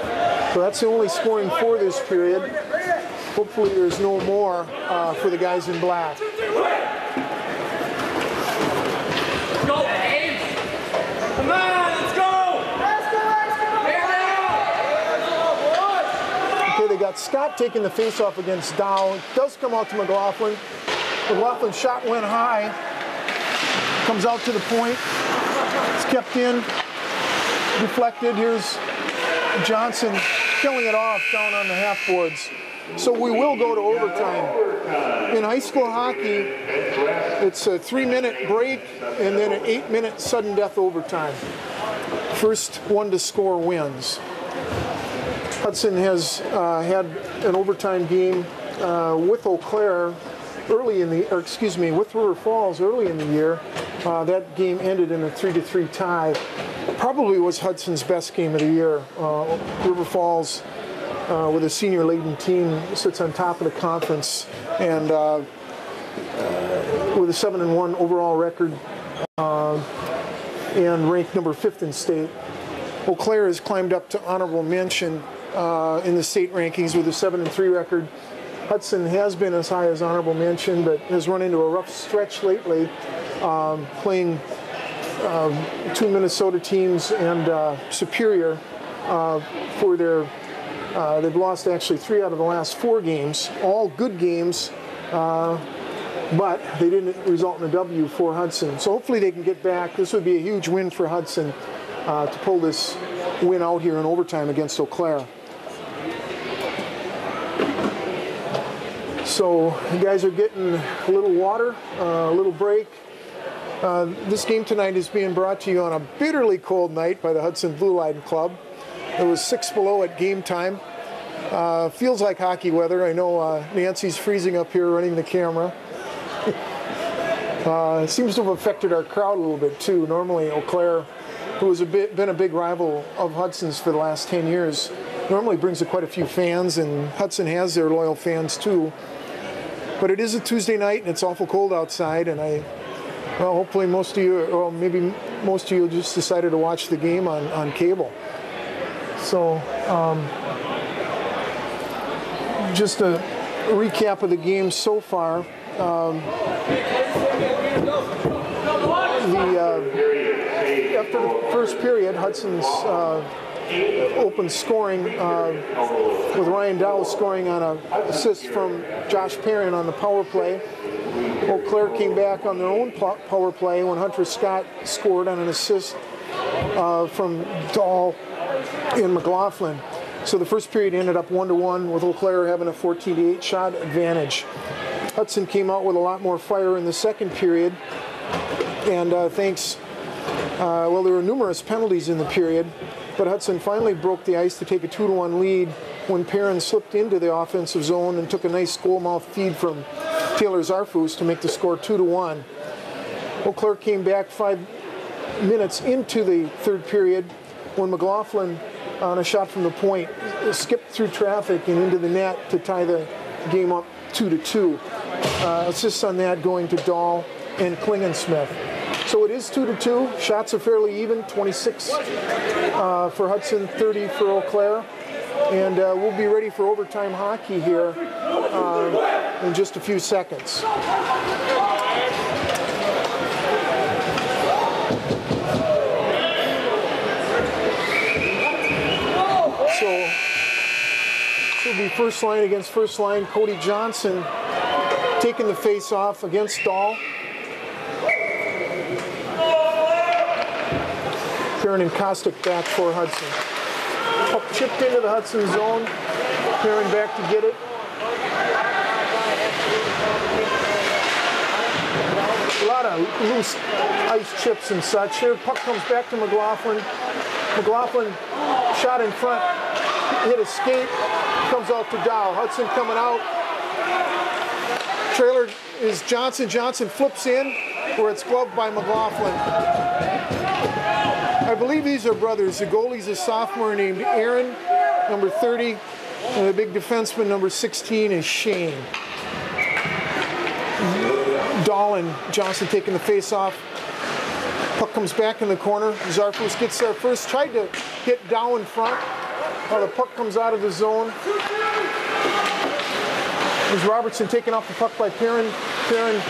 So that's the only scoring for this period. Hopefully there's no more for the guys in black. Let's go, Ames. Come on, let's go. Okay, they got Scott taking the face-off against Dow. It does come out to McLaughlin. McLaughlin's shot went high. Comes out to the point. It's kept in. Deflected. Here's Johnson killing it off down on the half boards. So we will go to overtime. In high school hockey, it's a 3-minute break and then an 8-minute sudden death overtime. First one to score wins. Hudson has had an overtime game with Eau Claire early in the, or excuse me, with River Falls early in the year. That game ended in a 3-3 tie. Probably was Hudson's best game of the year. River Falls, with a senior-laden team, sits on top of the conference, and with a 7-1 overall record and ranked number 5th in state. Eau Claire has climbed up to honorable mention in the state rankings with a 7-3 record. Hudson has been as high as honorable mention, but has run into a rough stretch lately, playing 2 Minnesota teams and Superior for their, they've lost actually 3 out of the last 4 games, all good games, but they didn't result in a W for Hudson. So hopefully they can get back. This would be a huge win for Hudson to pull this win out here in overtime against Eau Claire. So you guys are getting a little water, a little break, This game tonight is being brought to you on a bitterly cold night by the Hudson Blue Line Club. It was 6 below at game time. Feels like hockey weather. I know Nancy's freezing up here running the camera. It seems to have affected our crowd a little bit too. Normally Eau Claire, who has been a big rival of Hudson's for the last 10 years, normally brings quite a few fans, and Hudson has their loyal fans too. But it is a Tuesday night and it's awful cold outside, and well, hopefully most of you, or maybe most of you just decided to watch the game on cable. So just a recap of the game so far. After the first period, Hudson's open scoring with Ryan Dowell scoring on an assist from Josh Perrin on the power play. Eau Claire came back on their own power play when Hunter Scott scored on an assist from Dahl and McLaughlin. So the first period ended up 1-1 with Eau Claire having a 14-8 shot advantage. Hudson came out with a lot more fire in the second period, and well, there were numerous penalties in the period, but Hudson finally broke the ice to take a 2-1 lead when Perrin slipped into the offensive zone and took a nice goal-mouth feed from Taylor Zarfus to make the score 2-1. Eau Claire came back 5 minutes into the third period when McLaughlin, on a shot from the point, skipped through traffic and into the net to tie the game up 2-2. Assists on that going to Dahl and Klingensmith. So it is 2-2. Shots are fairly even, 26 for Hudson, 30 for Eau Claire. And we'll be ready for overtime hockey here in just a few seconds. So this will be first line against first line. Cody Johnson taking the face off against Dahl. Perrin and Kostick back for Hudson. Puck chipped into the Hudson zone. Perrin back to get it. A lot of loose ice chips and such. Here, puck comes back to McLaughlin. McLaughlin shot in front, hit a skate, comes out to Dow. Hudson coming out. Trailer is Johnson. Johnson flips in where it's gloved by McLaughlin. I believe these are brothers. The goalie's a sophomore named Aaron, number 30, and the big defenseman, number 16, is Shane. Dahl and Johnson taking the face off. Puck comes back in the corner. Zarfus gets there first. Tried to hit Dow in front. The puck comes out of the zone. There's Robertson taking off the puck by Perrin. Perrin,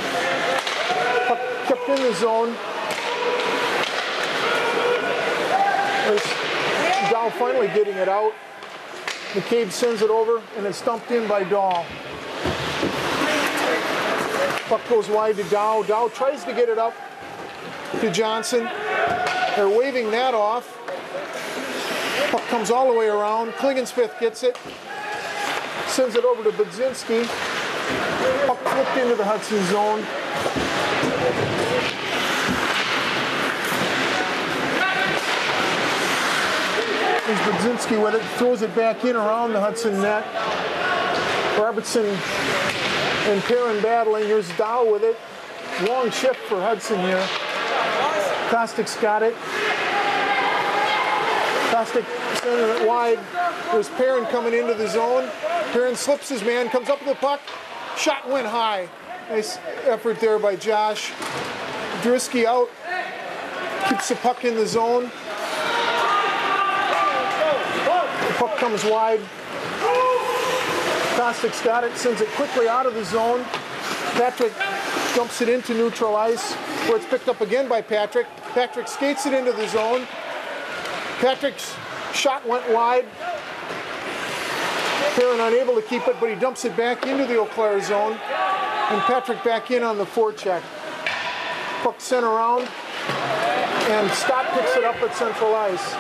puck kept in the zone. There's Dow finally getting it out. McCabe sends it over, and it's dumped in by Dahl. Puck goes wide to Dow. Dow tries to get it up to Johnson. They're waving that off. Puck comes all the way around. Klingensmith gets it. Sends it over to Budzinski. Puck flipped into the Hudson zone. There's Budzinski with it. Throws it back in around the Hudson net. Robertson and Perrin battling. Here's Dow with it. Long shift for Hudson here. Kostick's got it. Kostick sending it wide. There's Perrin coming into the zone. Perrin slips his man, comes up with the puck. Shot went high. Nice effort there by Josh. Drisky out. Keeps the puck in the zone. The puck comes wide. Kostick's got it, sends it quickly out of the zone. Patrick dumps it into neutral ice, where it's picked up again by Patrick. Patrick skates it into the zone. Patrick's shot went wide. Perrin unable to keep it, but he dumps it back into the Eau Claire zone. And Patrick back in on the forecheck. Puck sent around, and Scott picks it up at central ice.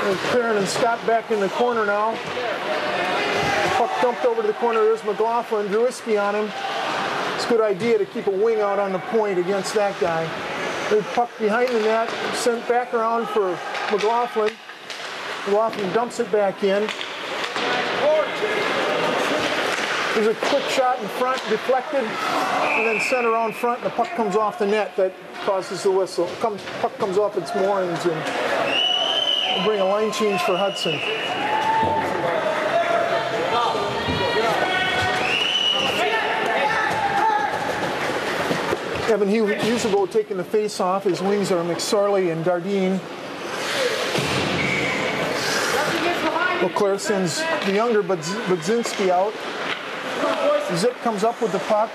And Perrin and Scott back in the corner now. Puck dumped over to the corner. There's McLaughlin. Drewiski on him. His Good idea to keep a wing out on the point against that guy. The puck behind the net, sent back around for McLaughlin. McLaughlin dumps it back in. There's a quick shot in front, deflected, and then sent around front, and the puck comes off the net. That causes the whistle. Puck comes off its moorings, and we'll bring a line change for Hudson. Evan Husabo taking the face off. His wings are McSorley and Dardine. Eau Claire sends the younger Budzinski out. Zick comes up with the puck.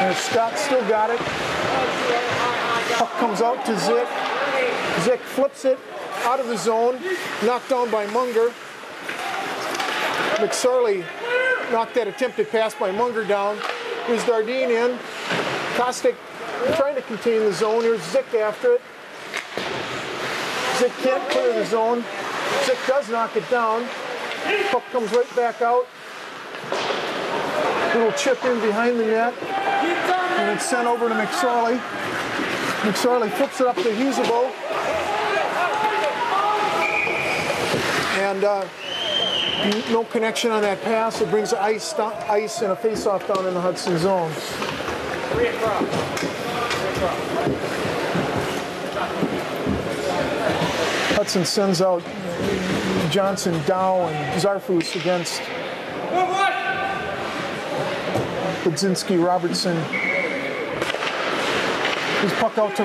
And Scott still got it. Puck comes out to Zick. Zick flips it out of the zone. Knocked down by Munger. McSorley knocked that attempted pass by Munger down. Here's Dardine in. Kostic trying to contain the zone. Here's Zick after it. Zick can't clear the zone. Zick does knock it down. Puck comes right back out. Little chip in behind the net. And it's sent over to McSorley. McSorley flips it up to Husabo. And no connection on that pass. It brings ice and a face-off down in the Hudson zone. Hudson sends out Johnson, Dow, and Zarfus against Budzinski, Robertson. His puck out to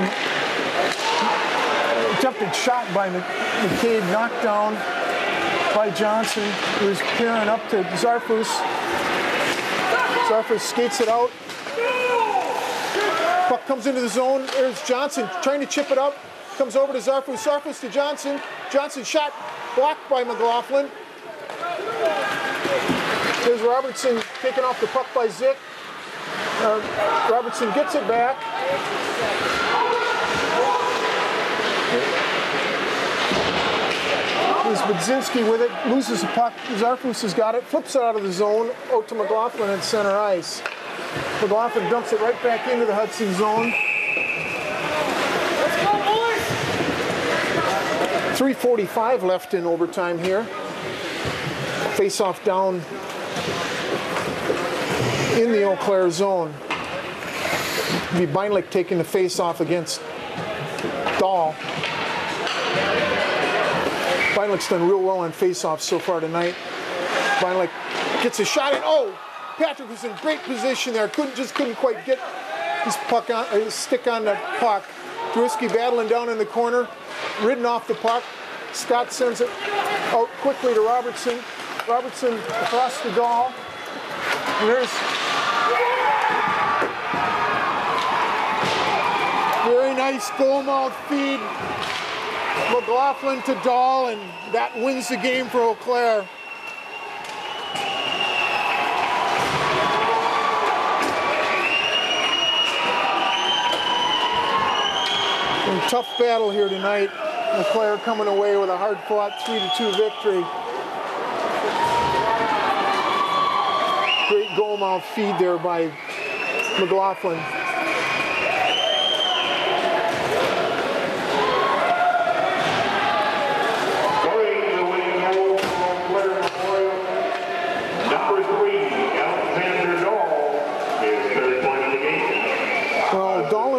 attempted shot by McCabe, knocked down by Johnson, who's peering up to Zarfus. Zarfus skates it out. Puck comes into the zone. There's Johnson trying to chip it up. Comes over to Zarfus. Zarfus to Johnson. Johnson shot blocked by McLaughlin. There's Robertson taking off the puck by Zick. Robertson gets it back. There's Budzinski with it, loses the puck. Zarfus has got it, flips it out of the zone, out to McLaughlin at center ice. McLaughlin dumps it right back into the Hudson zone. 3:45 left in overtime here. Face-off down in the Eau Claire zone. It'll be Beinlich taking the face-off against Dahl. Beinlich's done real well on face-offs so far tonight. Beinlich gets a shot in. Oh, Patrick was in great position there. Couldn't quite get his stick on the puck. Druski battling down in the corner, ridden off the puck. Scott sends it out quickly to Robertson. Robertson across the goal. And there's very nice goal mouth feed. McLaughlin to Dahl, and that wins the game for Eau Claire. Tough battle here tonight. Eau Claire coming away with a hard-fought 3-2 victory. Great goal mouth feed there by McLaughlin.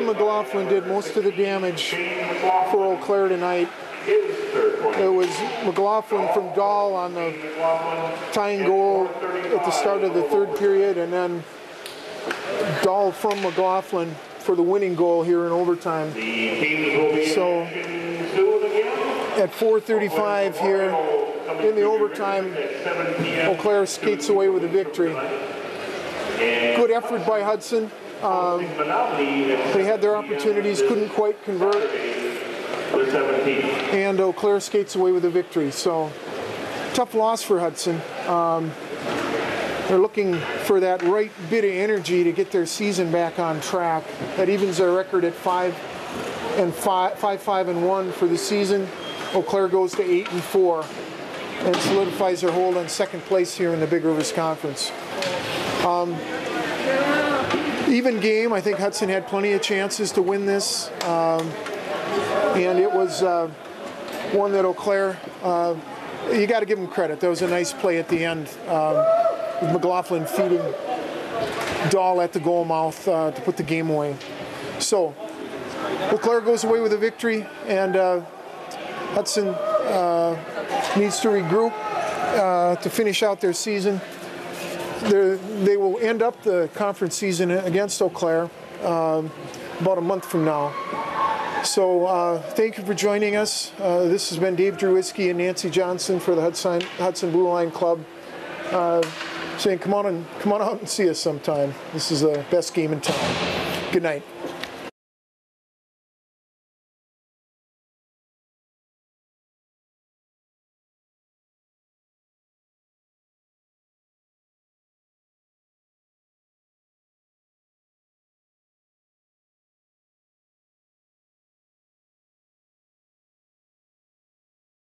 McLaughlin did most of the damage for Eau Claire tonight. It was McLaughlin from Dahl on the tying goal at the start of the third period, and then Dahl from McLaughlin for the winning goal here in overtime. So at 4:35 here in the overtime, Eau Claire skates away with a victory. Good effort by Hudson. They had their opportunities, couldn't quite convert, and Eau Claire skates away with a victory. So, tough loss for Hudson. They're looking for that right bit of energy to get their season back on track. That evens their record at 5-5-1 for the season. Eau Claire goes to 8-4 and solidifies their hold on second place here in the Big Rivers Conference. Even game. I think Hudson had plenty of chances to win this, and it was one that Eau Claire, you got to give them credit. That was a nice play at the end, with McLaughlin feeding Dahl at the goal mouth to put the game away. So Eau Claire goes away with a victory, and Hudson needs to regroup to finish out their season. They will end up the conference season against Eau Claire about a month from now. So thank you for joining us. This has been Dave Drewiski and Nancy Johnson for the Hudson Blue Line Club, saying come on out and see us sometime. This is the best game in town. Good night.